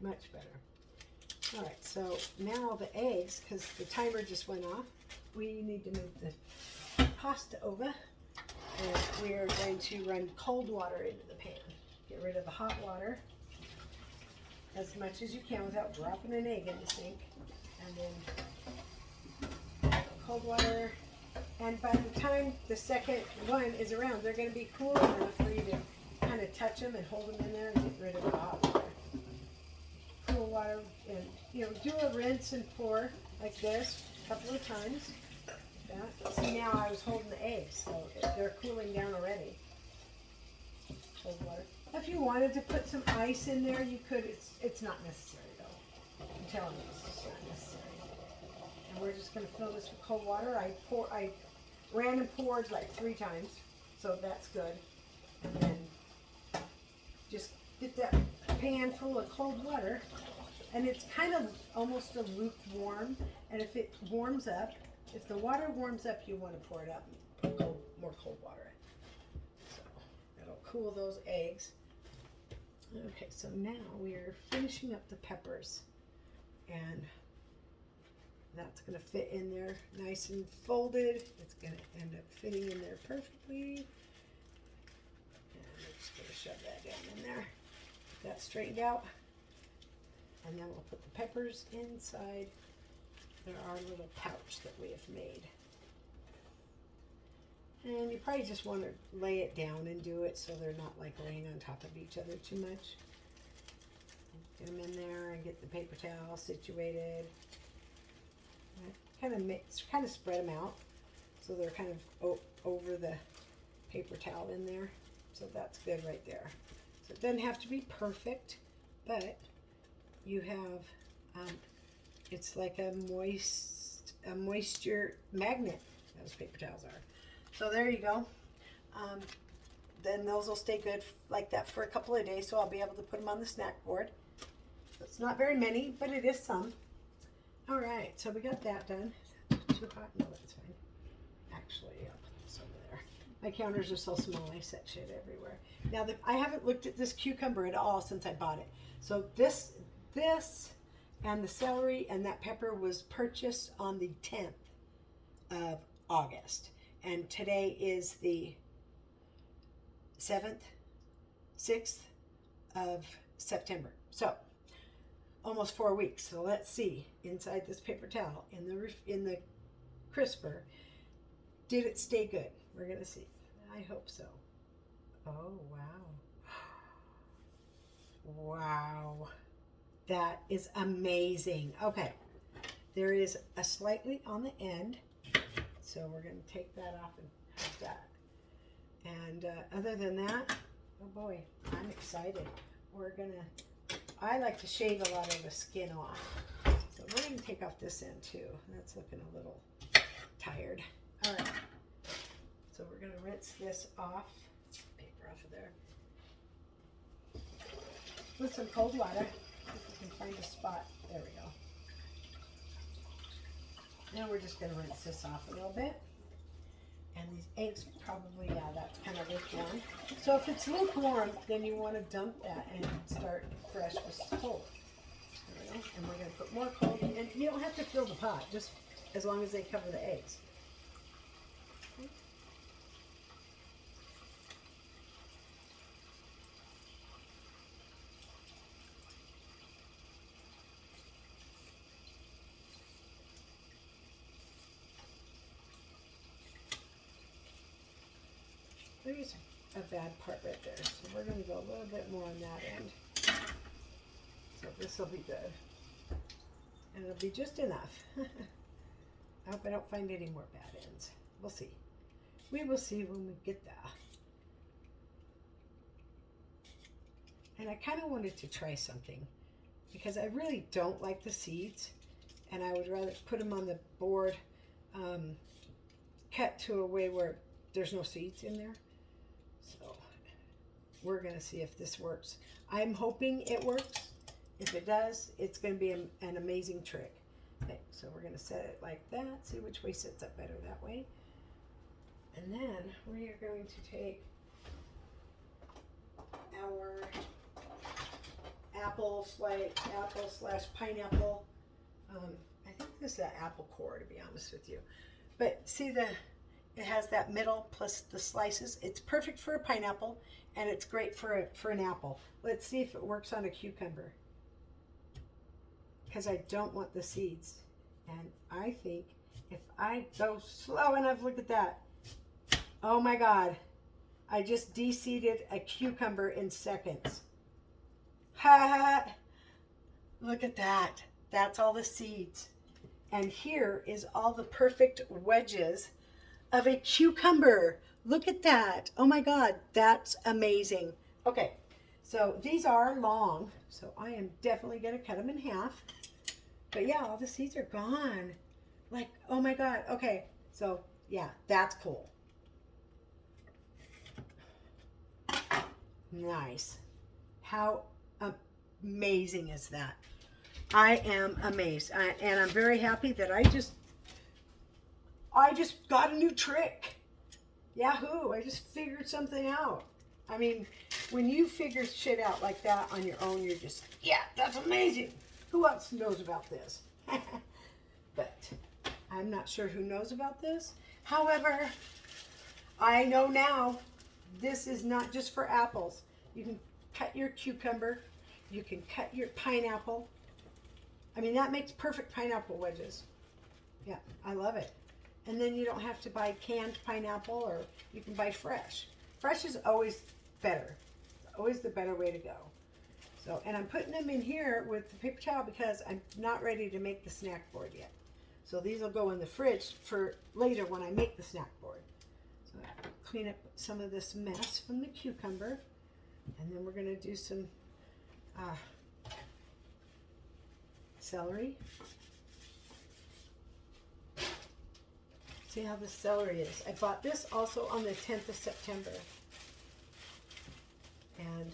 go. Much better. All right, so now the eggs, because the timer just went off, we need to move the pasta over, and we are going to run cold water into the pan. Get rid of the hot water as much as you can without dropping an egg in the sink, and then cold water. And by the time the second one is around, they're going to be cool enough for you to kind of touch them and hold them in there and get rid of the hot water. Cool water, and do a rinse and pour like this a couple of times. Like that. See, now I was holding the eggs, so they're cooling down already. Cold water. If you wanted to put some ice in there, you could. It's not necessary though. I'm telling you, it's just not necessary. And we're just going to fill this with cold water. I ran and poured like 3 times, so that's good. And then just get that pan full of cold water, and it's kind of almost a lukewarm, and if it warms up, if the water warms up, you want to pour it up and put more cold water in. So that'll cool those eggs. Okay, so now we are finishing up the peppers, and that's going to fit in there nice and folded. It's going to end up fitting in there perfectly. And I'm just going to shove that down in there. Get that straightened out. And then we'll put the peppers inside our little pouch that we have made. And you probably just want to lay it down and do it so they're not like laying on top of each other too much. Get them in there and get the paper towel situated. Kind of spread them out so they're kind of over the paper towel in there. So that's good right there. So it doesn't have to be perfect, but you have it's like a moisture magnet. Those paper towels are. So there you go. Then those will stay good like that for a couple of days, so I'll be able to put them on the snack board. So it's not very many, but it is some. All right, so we got that done. Too hot? No, that's fine. Actually, I'll put this over there. My counters are so small, I set shit everywhere. Now, I haven't looked at this cucumber at all since I bought it. So this and the celery and that pepper was purchased on the 10th of August. And today is the 7th, 6th of September. So almost 4 weeks. So let's see inside this paper towel in the crisper. Did it stay good? We're gonna see. I hope so. Oh wow. Wow. That is amazing. Okay. There is a slightly on the end. So we're gonna take that off and have that. And other than that, oh boy, I'm excited. I like to shave a lot of the skin off. So we're going to take off this end too. That's looking a little tired. All right. So we're going to rinse this off. Paper off of there. With some cold water. If we can find a spot. There we go. Now we're just going to rinse this off a little bit. And these eggs probably, yeah, that's kind of lukewarm. So if it's lukewarm, then you want to dump that and start fresh with cold. There we go. And we're going to put more cold. And you don't have to fill the pot, just as long as they cover the eggs. There's a bad part right there, so we're going to go a little bit more on that end. So this will be good. And it'll be just enough. I hope I don't find any more bad ends. We'll see. We will see when we get there. And I kind of wanted to try something because I really don't like the seeds, and I would rather put them on the board, cut to a way where there's no seeds in there. So we're going to see if this works. I'm hoping it works. If it does, it's going to be an amazing trick. Okay, so we're going to set it like that. See which way sits up better that way. And then we are going to take our apple slash pineapple. I think this is an apple core, to be honest with you. But see it has that middle plus the slices. It's perfect for a pineapple, and it's great for an apple. Let's see if it works on a cucumber, because I don't want the seeds. And I think if I go slow enough, look at that. Oh my God, I just de-seeded a cucumber in seconds. Ha! Look at that. That's all the seeds. And here is all the perfect wedges of a cucumber. Look at that. Oh my God, that's amazing. Okay, so these are long, so I am definitely going to cut them in half. But yeah, all the seeds are gone. Like, oh my God. Okay, so yeah, that's cool. Nice. How amazing is that? I am amazed. And I'm very happy that I just got a new trick. Yahoo! I just figured something out. I mean, when you figure shit out like that on your own, you're just, yeah, that's amazing. Who else knows about this? But I'm not sure who knows about this. However, I know now this is not just for apples. You can cut your cucumber. You can cut your pineapple. I mean, that makes perfect pineapple wedges. Yeah, I love it. And then you don't have to buy canned pineapple, or you can buy fresh. Fresh is always better. Always the better way to go. So, and I'm putting them in here with the paper towel because I'm not ready to make the snack board yet. So these will go in the fridge for later when I make the snack board. So clean up some of this mess from the cucumber. And then we're going to do some celery. See how the celery is. I bought this also on the 10th of September. And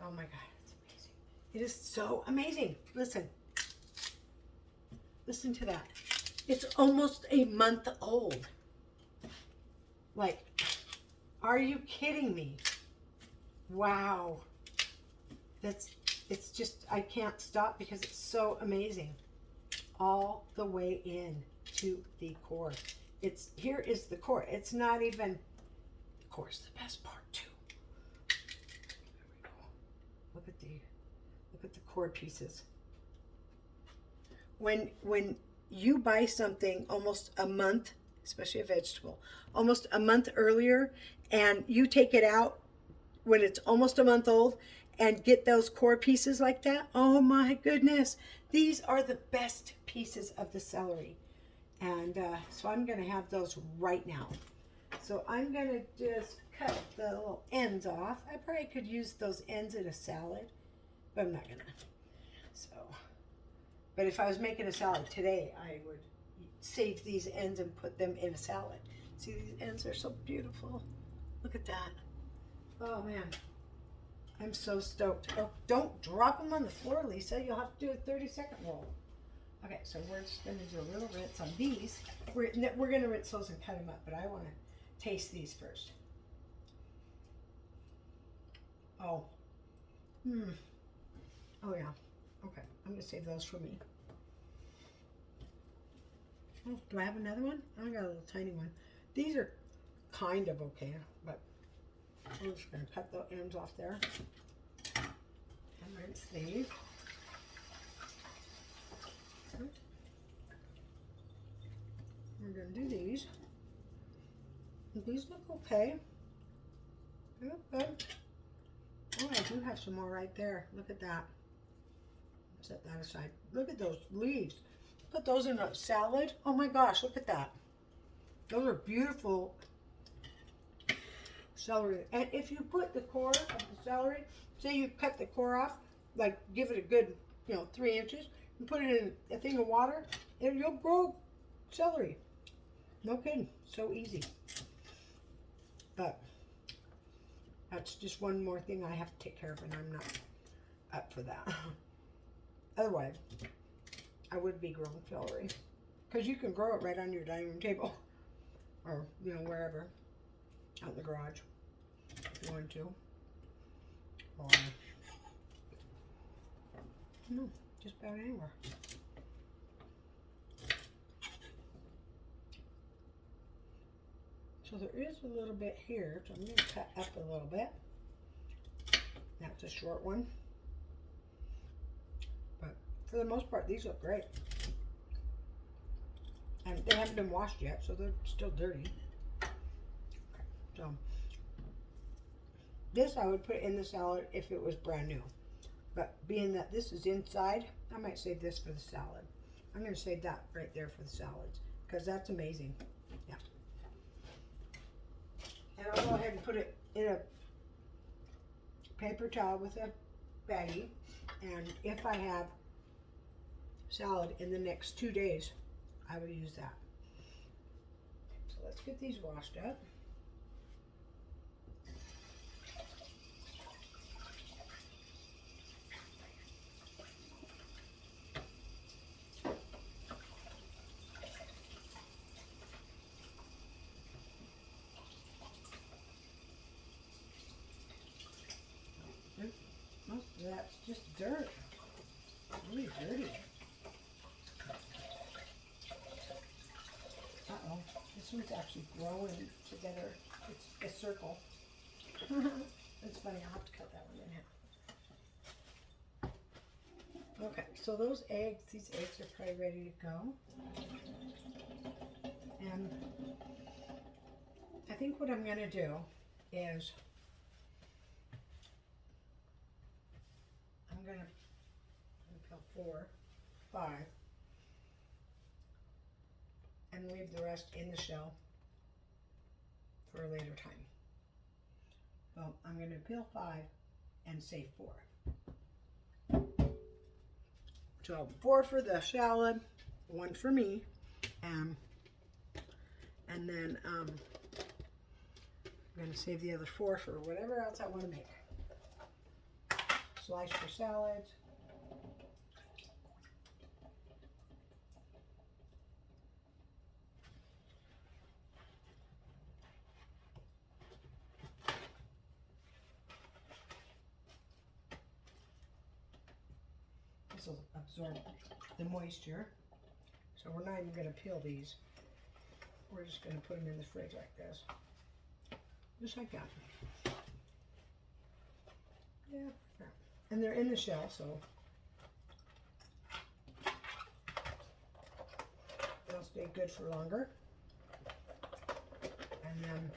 oh my God, it's amazing. It is so amazing. Listen. Listen to that. It's almost a month old. Like, are you kidding me? Wow. It's just, I can't stop because it's so amazing. All the way in to the core. Here is the core. It's not even, the core is the best part too. There we go. Look at the core pieces. When you buy something almost a month, especially a vegetable, almost a month earlier, and you take it out when it's almost a month old and get those core pieces like that, oh my goodness, these are the best pieces of the celery. And so I'm going to have those right now. So I'm going to just cut the little ends off. I probably could use those ends in a salad, but I'm not going to. So, but if I was making a salad today, I would save these ends and put them in a salad. See, these ends are so beautiful. Look at that. Oh man, I'm so stoked. Oh, don't drop them on the floor, Lisa. You'll have to do a 30-second roll. Okay, so we're just going to do a little rinse on these. We're going to rinse those and cut them up, but I want to taste these first. Oh. Oh, yeah. Okay, I'm going to save those for me. Oh, do I have another one? I got a little tiny one. These are kind of okay, but I'm just going to cut the ends off there and rinse these. We're going to do these. These look okay. They look good. Oh, I do have some more right there. Look at that. Set that aside. Look at those leaves. Put those in a salad. Oh my gosh, look at that. Those are beautiful celery. And if you put the core of the celery, say you cut the core off, like give it a good, 3 inches, and put it in a thing of water, and you'll grow celery. No kidding. So easy. But that's just one more thing I have to take care of, and I'm not up for that. Otherwise, I would be growing celery. Because you can grow it right on your dining room table. Or, wherever. Out in the garage. If you want to. Or, just about anywhere. So there is a little bit here, so I'm going to cut up a little bit. That's a short one. But for the most part, these look great. And they haven't been washed yet, so they're still dirty. Okay, so this I would put in the salad if it was brand new. But being that this is inside, I might save this for the salad. I'm going to save that right there for the salads because that's amazing. Yeah. And I'll go ahead and put it in a paper towel with a baggie. And if I have salad in the next 2 days, I will use that. So let's get these washed up. Most of that's just dirt. Really dirty. Uh-oh. This one's actually growing together. It's a circle. It's funny. I'll have to cut that one in half. Okay, so these eggs are probably ready to go. And I think what I'm going to do is I'm going to peel 4, 5, and leave the rest in the shell for a later time. Well, I'm going to peel 5 and save 4. So 4 for the salad, 1 for me, and then I'm going to save the other 4 for whatever else I want to make. Slice for salads. this will absorb the moisture. So we're not even going to peel these. We're just going to put them in the fridge like this. Just like that. Yeah. And they're in the shell, so they'll stay good for longer. And then,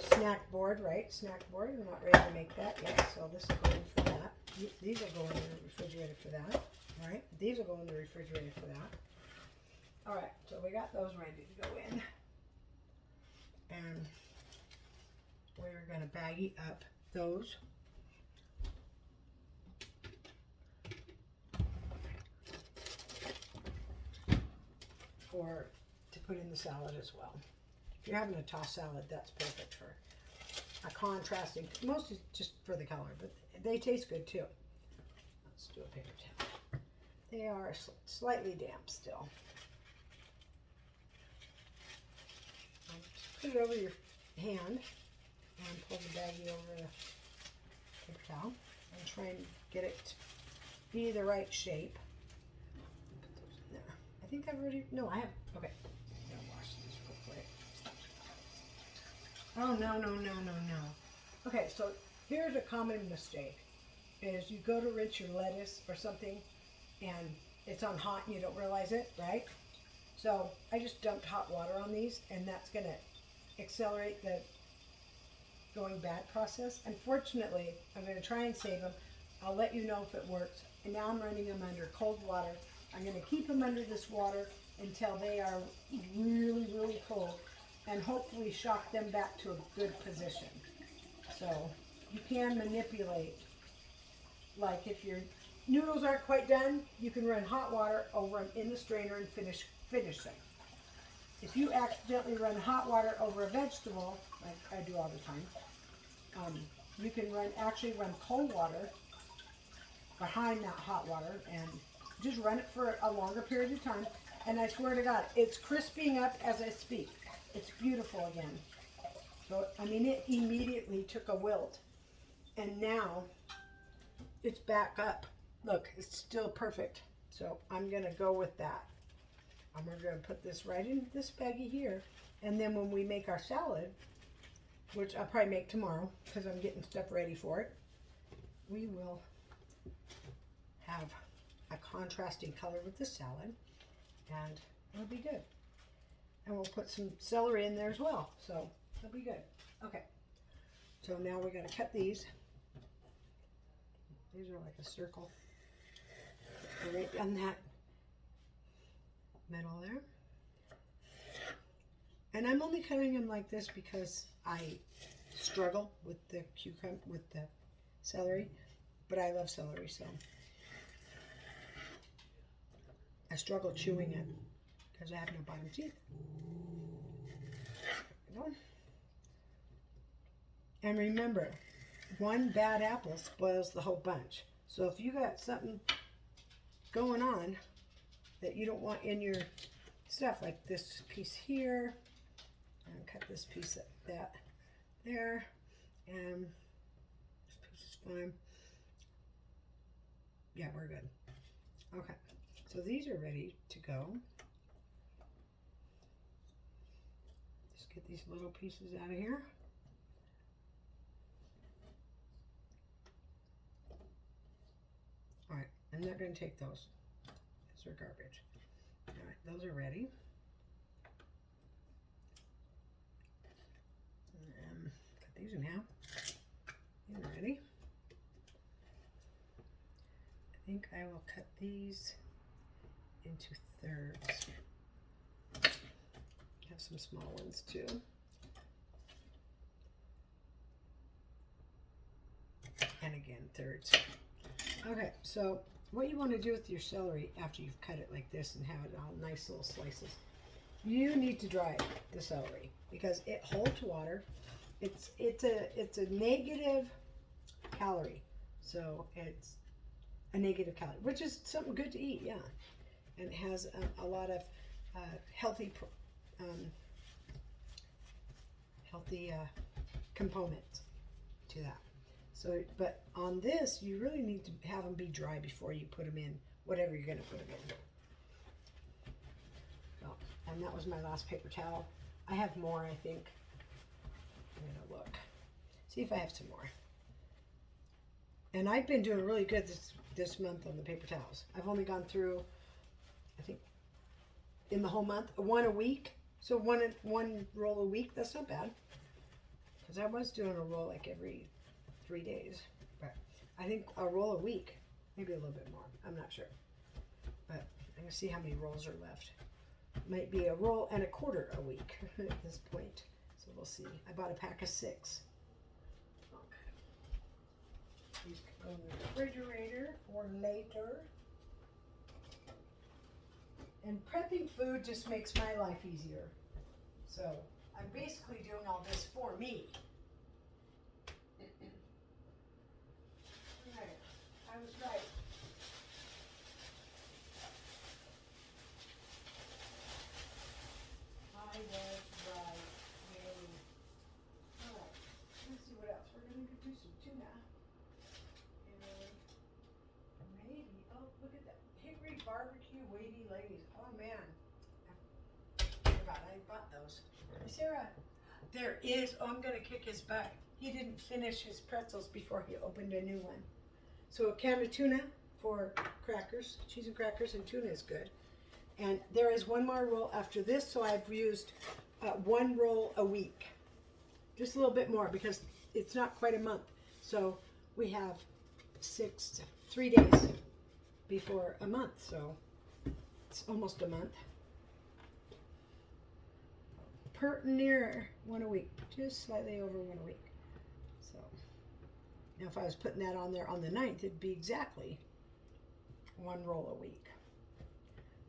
snack board, right? Snack board. We're not ready to make that yet, so this will go in for that. These will go in the refrigerator for that. All right, these will go in the refrigerator for that. All right, so we got those ready to go in, and we're gonna baggie up those. To put in the salad as well. If you're having a tossed salad, that's perfect for a contrasting, mostly just for the color, but they taste good too. Let's do a paper towel. They are slightly damp still. Just put it over your hand and pull the baggie over the paper towel and try and get it to be the right shape. Put those in there. I think I've already, no, I have, okay. I'm gonna wash this real quick. Oh, no. Okay, so here's a common mistake, is you go to rinse your lettuce or something and it's on hot and you don't realize it, right? So I just dumped hot water on these, and that's gonna accelerate the going bad process. Unfortunately, I'm gonna try and save them. I'll let you know if it works. And now I'm running them under cold water. I'm gonna keep them under this water until they are really, really cold, and hopefully shock them back to a good position. So you can manipulate, like if your noodles aren't quite done, you can run hot water over them in the strainer and finish them. If you accidentally run hot water over a vegetable, like I do all the time, you can actually run cold water behind that hot water and just run it for a longer period of time. And I swear to God, it's crisping up as I speak. It's beautiful again. So, I mean, it immediately took a wilt, and now it's back up. Look, it's still perfect. So I'm gonna go with that. And we're gonna put this right in this baggie here. And then when we make our salad, which I'll probably make tomorrow because I'm getting stuff ready for it, we will have a contrasting color with the salad, and it'll be good. And we'll put some celery in there as well, so it'll be good. Okay, so now we're gonna cut these. These are like a circle. Right on that middle there. And I'm only cutting them like this because I struggle with the celery, but I love celery, so I struggle chewing it because I have no bottom teeth. And remember, one bad apple spoils the whole bunch. So if you got something going on that you don't want in your stuff, like this piece here, and cut this piece of that there, and this piece is fine. Yeah, we're good. Okay, so these are ready to go. Just get these little pieces out of here. All right, I'm not going to take those. Those are garbage. All right, those are ready. Cut these in half. These are ready. I think I will cut these into thirds. Have some small ones too. And again, thirds. Okay, so what you want to do with your celery after you've cut it like this and have it all nice little slices, you need to dry the celery because it holds water. It's a negative calorie, so it's a negative calorie, which is something good to eat, yeah. And it has a lot of healthy components to that. So, but on this, you really need to have them be dry before you put them in, whatever you're going to put them in. Well, and that was my last paper towel. I have more, I think. I'm going to look. See if I have some more. And I've been doing really good this month on the paper towels. I've only gone through, I think, in the whole month, one a week. So one roll a week. That's not bad. Because I was doing a roll like every 3 days. But I think a roll a week. Maybe a little bit more. I'm not sure. But I'm going to see how many rolls are left. Might be a roll and a quarter a week at this point. So we'll see. I bought a pack of 6. These can go in the refrigerator or later. And prepping food just makes my life easier. So I'm basically doing all this for me. Alright, I was right. I was right. Yay. Alright, let's see what else. We're going to do some tuna. And maybe, oh, look at that. Hickory barbecue wavy ladies. Oh, man. I forgot I bought those. Sarah, there is, oh, I'm going to kick his butt. He didn't finish his pretzels before he opened a new one. So a can of tuna for crackers, cheese and crackers, and tuna is good. And there is one more roll after this, so I've used 1 roll a week. Just a little bit more because it's not quite a month. So we have 3 days before a month, so it's almost a month. Nearer 1 a week, just slightly over 1 a week. So now if I was putting that on there on the 9th, it'd be exactly 1 roll a week.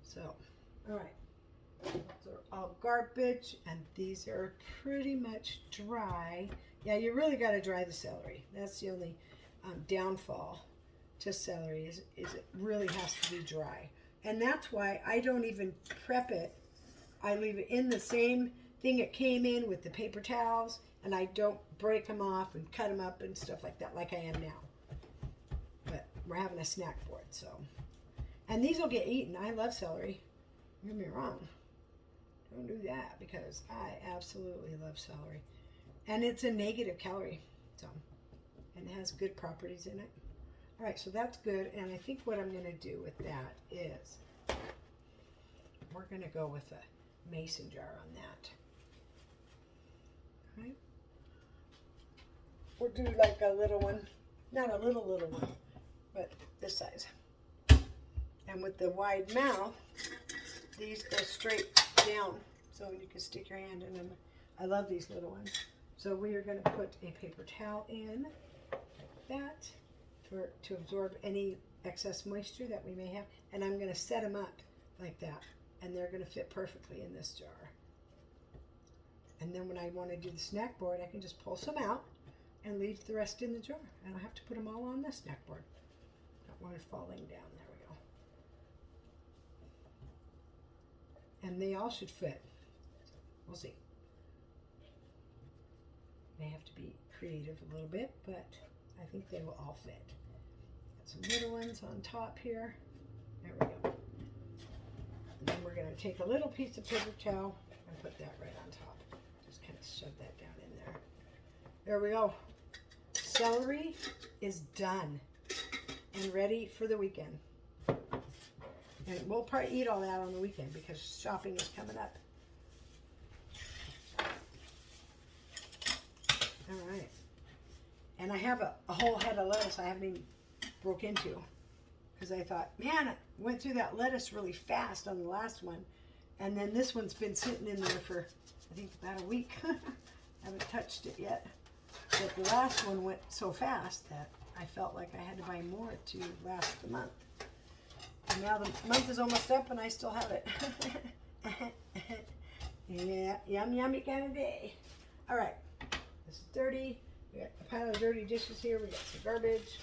So, all right, those are all garbage, and these are pretty much dry. Yeah, you really got to dry the celery. That's the only downfall to celery is it really has to be dry, and that's why I don't even prep it. I leave it in the same thing it came in with the paper towels, and I don't break them off and cut them up and stuff like that like I am now. But we're having a snack board, so. And these will get eaten. I love celery. Don't get me wrong. Don't do that because I absolutely love celery. And it's a negative calorie, so, and it has good properties in it. All right, so that's good. And I think what I'm going to do with that is we're going to go with a mason jar on that. Right. We'll do like a little one, not a little one, but this size. And with the wide mouth, these go straight down, so you can stick your hand in them. I love these little ones. So we are going to put a paper towel in like that to absorb any excess moisture that we may have. And I'm going to set them up like that, and they're going to fit perfectly in this jar. And then when I want to do the snack board, I can just pull some out and leave the rest in the jar. I don't have to put them all on the snack board. Don't want it falling down. There we go. And they all should fit. So we'll see. May have to be creative a little bit, but I think they will all fit. Got some little ones on top here. There we go. And then we're going to take a little piece of paper towel and put that right on top. Kind of shove that down in there. There we go. Celery is done and ready for the weekend. And we'll probably eat all that on the weekend because shopping is coming up. All right. And I have a whole head of lettuce I haven't even broke into because I thought, man, I went through that lettuce really fast on the last one. And then this one's been sitting in there for I think about a week. Haven't touched it yet. But the last one went so fast that I felt like I had to buy more to last the month. And now the month is almost up and I still have it. Yeah, yummy kind of day. All right, this is dirty. We got a pile of dirty dishes here. We got some garbage.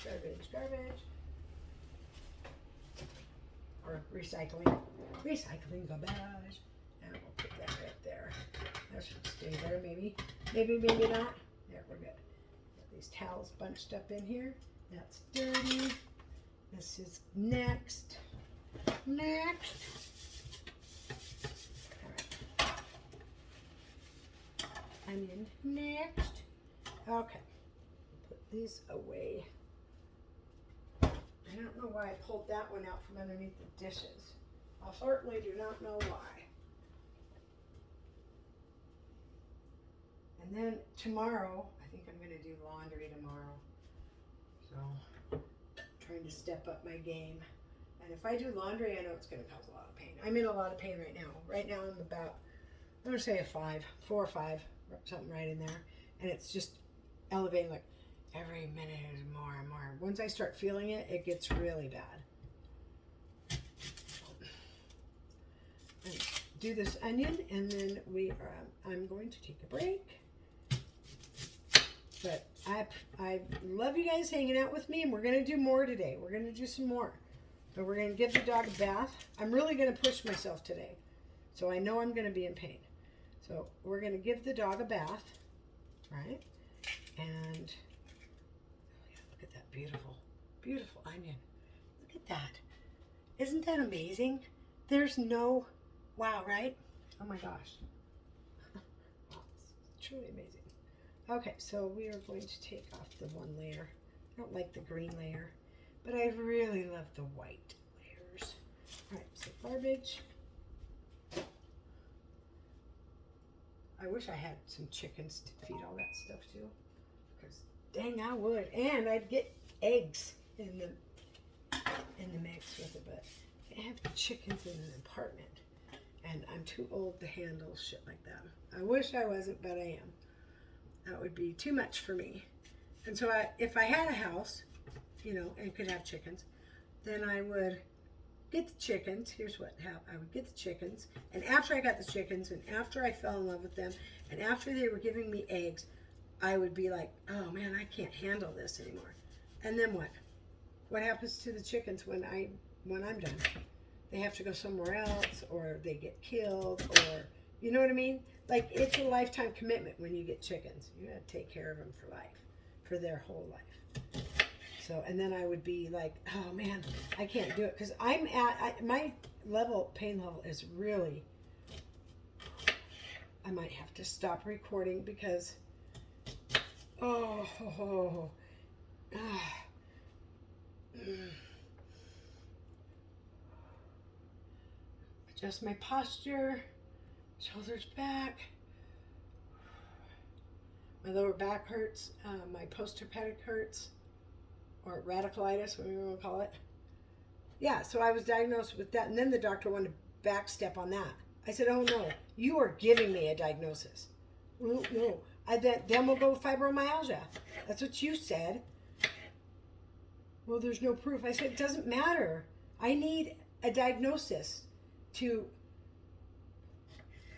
Or recycling garbage. And we'll put that right there. That should stay there, maybe. Maybe not. There, we're good. Get these towels bunched up in here. That's dirty. This is next. Next. All right. Onion next. Okay. Put these away. I don't know why I pulled that one out from underneath the dishes. I certainly do not know why. And then tomorrow, I think I'm going to do laundry tomorrow. So, trying to step up my game. And if I do laundry, I know it's going to cause a lot of pain. I'm in a lot of pain right now. Right now, I'm about, I'm going to say a 5, 4 or 5, something right in there. And it's just elevating like every minute is more and more. Once I start feeling it, it gets really bad. And do this onion, and then I'm going to take a break. But I love you guys hanging out with me, and we're going to do more today. We're going to do some more. But we're going to give the dog a bath. I'm really going to push myself today. So I know I'm going to be in pain. So we're going to give the dog a bath, right? And oh yeah, look at that beautiful, beautiful onion. Look at that. Isn't that amazing? There's no, wow, right? Oh my gosh. Wow, it's truly amazing. Okay, so we are going to take off the one layer. I don't like the green layer, but I really love the white layers. All right, so garbage. I wish I had some chickens to feed all that stuff to, because dang, I would. And I'd get eggs in the mix with it, but I have chickens in an apartment, and I'm too old to handle shit like that. I wish I wasn't, but I am. That would be too much for me. And so if I had a house, you know, and could have chickens, then I would get the chickens. Here's what happened. I would get the chickens, and after I got the chickens, and after I fell in love with them, and after they were giving me eggs, I would be like, oh man, I can't handle this anymore. And then what? What happens to the chickens when I'm done? They have to go somewhere else, or they get killed, or you know what I mean? Like, it's a lifetime commitment when you get chickens. You gotta take care of them for life, for their whole life. So, and then I would be like, oh man, I can't do it, because my pain level is really, I might have to stop recording because, adjust my posture, shoulders back. My lower back hurts, my postherpetic hurts, or radicalitis, whatever you want to call it. Yeah, so I was diagnosed with that, and then the doctor wanted to backstep on that. I said, oh no, you are giving me a diagnosis. No, then we'll go with fibromyalgia. That's what you said. Well, there's no proof. I said, it doesn't matter. I need a diagnosis to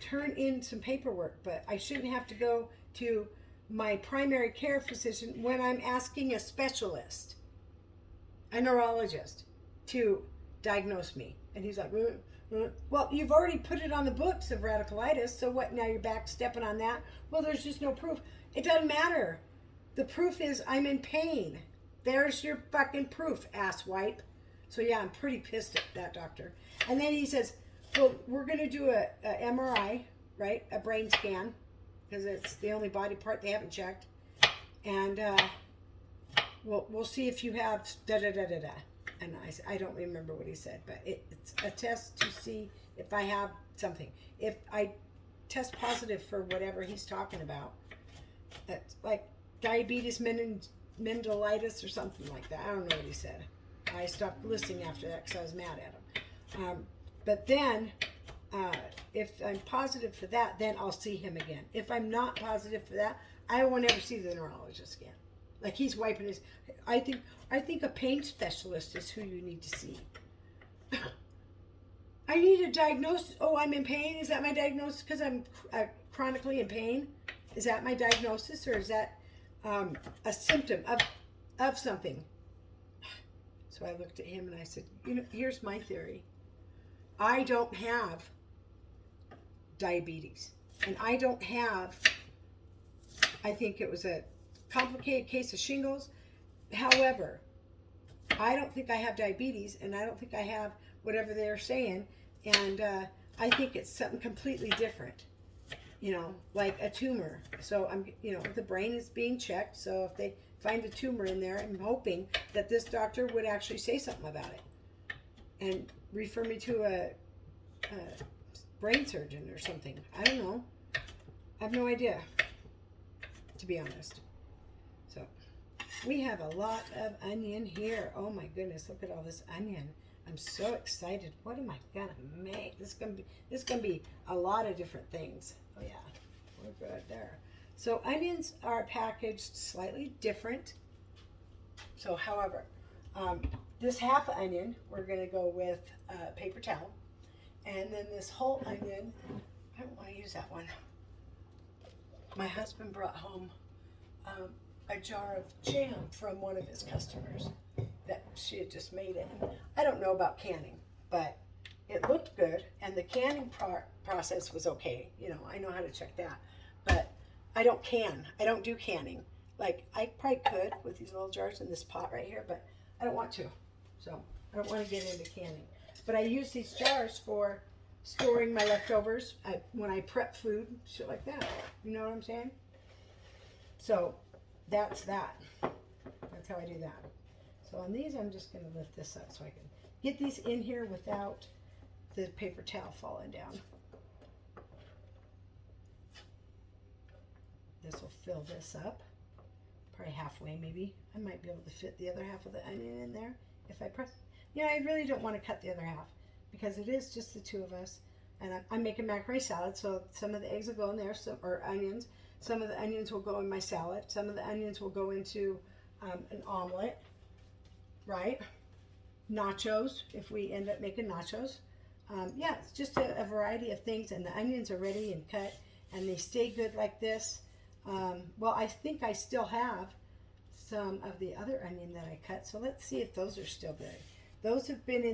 turn in some paperwork, but I shouldn't have to go to my primary care physician when I'm asking a specialist, a neurologist, to diagnose me. And he's like, well, you've already put it on the books of radicalitis, so what, now you're back stepping on that? Well, there's just no proof. It doesn't matter. The proof is I'm in pain. There's your fucking proof, asswipe. So yeah, I'm pretty pissed at that doctor. And then he says, well, we're going to do a MRI, right? A brain scan, because it's the only body part they haven't checked. And we'll see if you have da-da-da-da-da. And I don't remember what he said, but it's a test to see if I have something. If I test positive for whatever he's talking about, that's like diabetes meningitis or something like that. I don't know what he said. I stopped listening after that because I was mad at him. But then, if I'm positive for that, then I'll see him again. If I'm not positive for that, I won't ever see the neurologist again. Like, he's wiping his. I think a pain specialist is who you need to see. I need a diagnosis. Oh, I'm in pain. Is that my diagnosis because I'm chronically in pain? Is that my diagnosis, or is that a symptom of something? So I looked at him and I said, you know, here's my theory. I don't have diabetes, and I don't have, I think it was a complicated case of shingles. However, I don't think I have diabetes, and I don't think I have whatever they're saying, and I think it's something completely different, like a tumor. So the brain is being checked. So if they find a tumor in there, I'm hoping that this doctor would actually say something about it and refer me to a brain surgeon or something. I don't know. I have no idea, to be honest. So we have a lot of onion here. Oh my goodness, look at all this onion. I'm so excited. What am I gonna make? This is gonna be a lot of different things. Oh yeah, we're good there. So onions are packaged slightly different. So however, this half onion, we're gonna go with paper towel. And then this whole onion, I don't want to use that one. My husband brought home a jar of jam from one of his customers that she had just made it. And I don't know about canning, but it looked good, and the canning process was okay. I know how to check that, but I don't can. I don't do canning. Like, I probably could with these little jars in this pot right here, but I don't want to. So I don't want to get into canning. But I use these jars for storing my leftovers when I prep food, shit like that. You know what I'm saying? So that's that. That's how I do that. So on these, I'm just going to lift this up so I can get these in here without the paper towel falling down. This will fill this up. Probably halfway maybe. I might be able to fit the other half of the onion in there if I press. I really don't want to cut the other half because it is just the two of us. And I'm making macaroni salad, so some of the eggs will go in there, or onions. Some of the onions will go in my salad. Some of the onions will go into an omelet, right? Nachos, if we end up making nachos. Yeah, it's just a variety of things, and the onions are ready and cut, and they stay good like this. Well, I think I still have some of the other onion that I cut, so let's see if those are still good. Those have been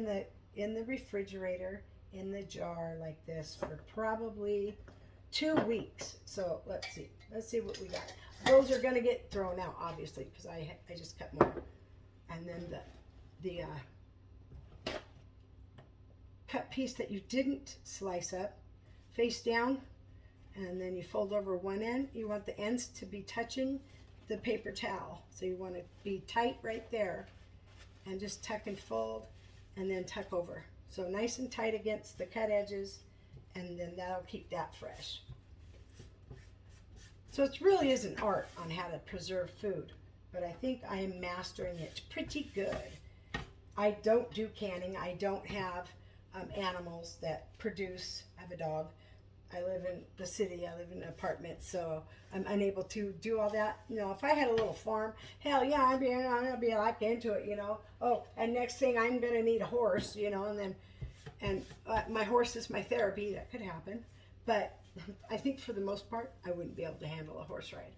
in the refrigerator in the jar like this for probably 2 weeks. So let's see what we got. Those are gonna get thrown out obviously because I just cut more. And then the cut piece that you didn't slice up face down, and then you fold over one end. You want the ends to be touching the paper towel, so you want to be tight right there, and just tuck and fold, and then tuck over. So nice and tight against the cut edges, and then that'll keep that fresh. So it really is an art on how to preserve food, but I think I am mastering it pretty good. I don't do canning. I don't have animals that produce. I have a dog. I live in the city. I live in an apartment, so I'm unable to do all that. If I had a little farm, hell yeah, I'd be like into it. Oh, and next thing I'm gonna need a horse. And my horse is my therapy. That could happen, but I think for the most part, I wouldn't be able to handle a horse ride,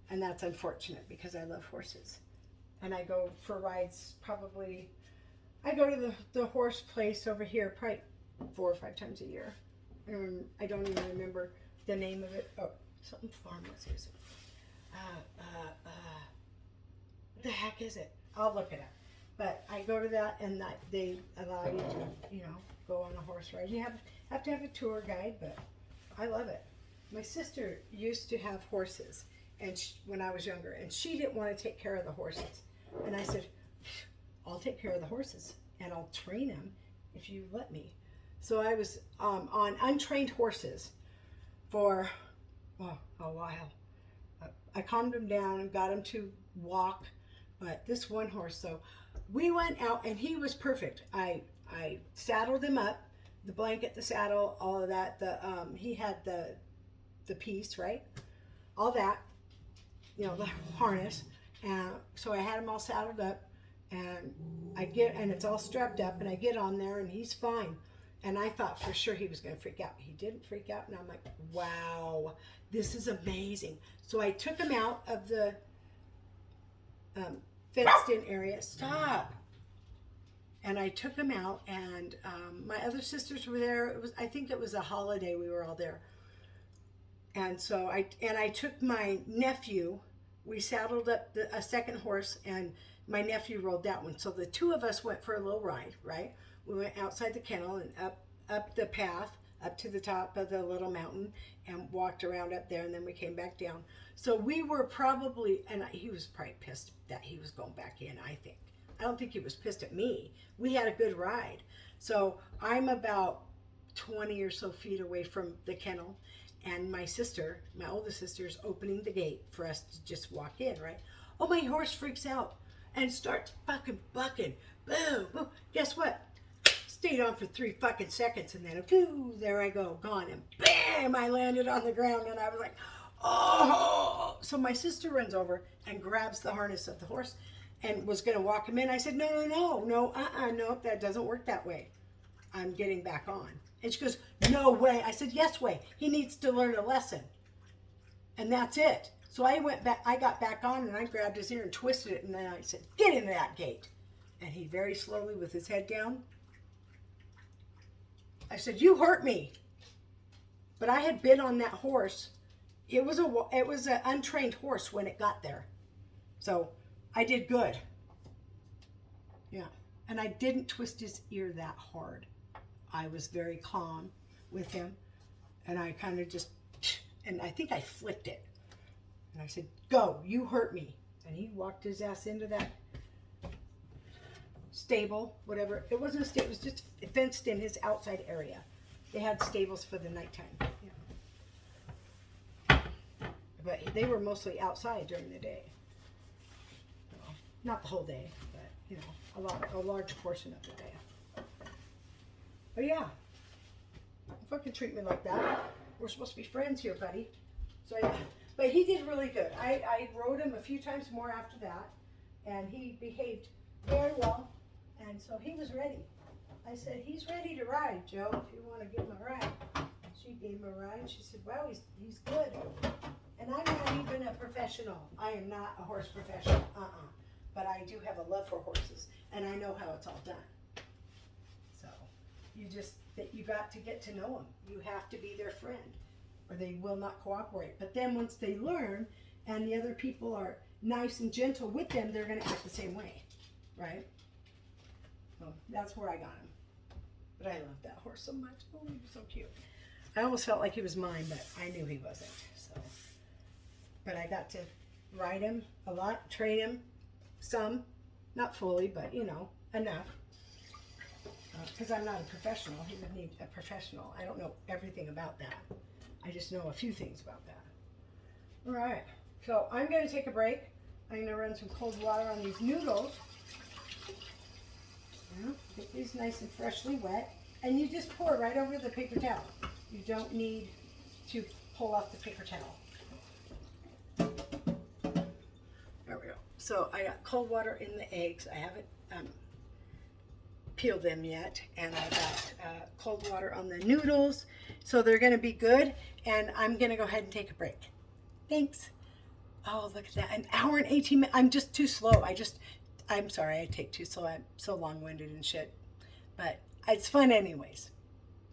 and that's unfortunate because I love horses, and I go for rides probably. I go to the horse place over here probably 4 or 5 times a year. I don't even remember the name of it. Oh, something farm. What is it? What the heck is it? I'll look it up. But I go to that, and they allow you to, go on a horse ride. You have to have a tour guide, but I love it. My sister used to have horses, and when I was younger, and she didn't want to take care of the horses. And I said, I'll take care of the horses, and I'll train them if you let me. So I was on untrained horses for a while. I calmed him down and got him to walk, but this one horse, so we went out and he was perfect. I saddled him up, the blanket, the saddle, all of that. He had the piece, right? All that, the harness, and so I had him all saddled up, and it's all strapped up, and I get on there, and he's fine. And I thought for sure he was going to freak out. He didn't freak out, and I'm like, wow, this is amazing. So I took him out of the fenced-in area. Stop! And I took him out, and my other sisters were there. I think it was a holiday. We were all there. And so I took my nephew we saddled up a second horse, and my nephew rode that one. So the two of us went for a little ride, right? We went outside the kennel and up the path, up to the top of the little mountain, and walked around up there, and then we came back down. So we were probably, and he was probably pissed that he was going back in, I think. I don't think he was pissed at me. We had a good ride. So I'm about 20 or so feet away from the kennel, and my sister, my oldest sister, is opening the gate for us to just walk in, right? Oh, my horse freaks out and starts fucking bucking. Boom, boom. Guess what? Stayed on for 3 fucking seconds, and then, ooh, there I go, gone. And bam, I landed on the ground, and I was like, oh. So my sister runs over and grabs the harness of the horse and was going to walk him in. I said, no, that doesn't work that way. I'm getting back on. And she goes, no way. I said, yes way. He needs to learn a lesson. And that's it. So I went back, I got back on, and I grabbed his ear and twisted it, and then I said, get into that gate. And he very slowly, with his head down, I said, you hurt me. But I had been on that horse. It was an untrained horse when it got there. So I did good. Yeah. And I didn't twist his ear that hard. I was very calm with him. And I kind of just, and I think I flicked it. And I said, go, you hurt me. And he walked his ass into that stable, whatever. It wasn't a stable, it was just fenced in his outside area. They had stables for the nighttime. Yeah. But they were mostly outside during the day. Well, not the whole day, but a large portion of the day. But yeah, don't fucking treat me like that. We're supposed to be friends here, buddy. So yeah, but he did really good. I rode him a few times more after that, and he behaved very well. And so he was ready. I said, he's ready to ride, Joe, if you want to give him a ride. She gave him a ride. She said, well, he's good. And I'm not even a professional. I am not a horse professional. But I do have a love for horses, and I know how it's all done. So you got to get to know them. You have to be their friend, or they will not cooperate. But then once they learn, and the other people are nice and gentle with them, they're going to act the same way, right? Well, that's where I got him. But I love that horse so much. Oh, he was so cute. I almost felt like he was mine, but I knew he wasn't. So, but I got to ride him a lot, train him some, not fully, but enough. Because I'm not a professional. He would need a professional. I don't know everything about that. I just know a few things about that. All right. So I'm going to take a break. I'm going to run some cold water on these noodles. Get these nice and freshly wet, and you just pour right over the paper towel. You don't need to pull off the paper towel. There we go. So I got cold water in the eggs. I haven't peeled them yet, and I got cold water on the noodles, so they're going to be good. And I'm going to go ahead and take a break. Thanks. Oh, look at that! An hour and 18 minutes. I'm just too slow. I'm sorry, I take too slow. I'm so long-winded and shit. But it's fun anyways.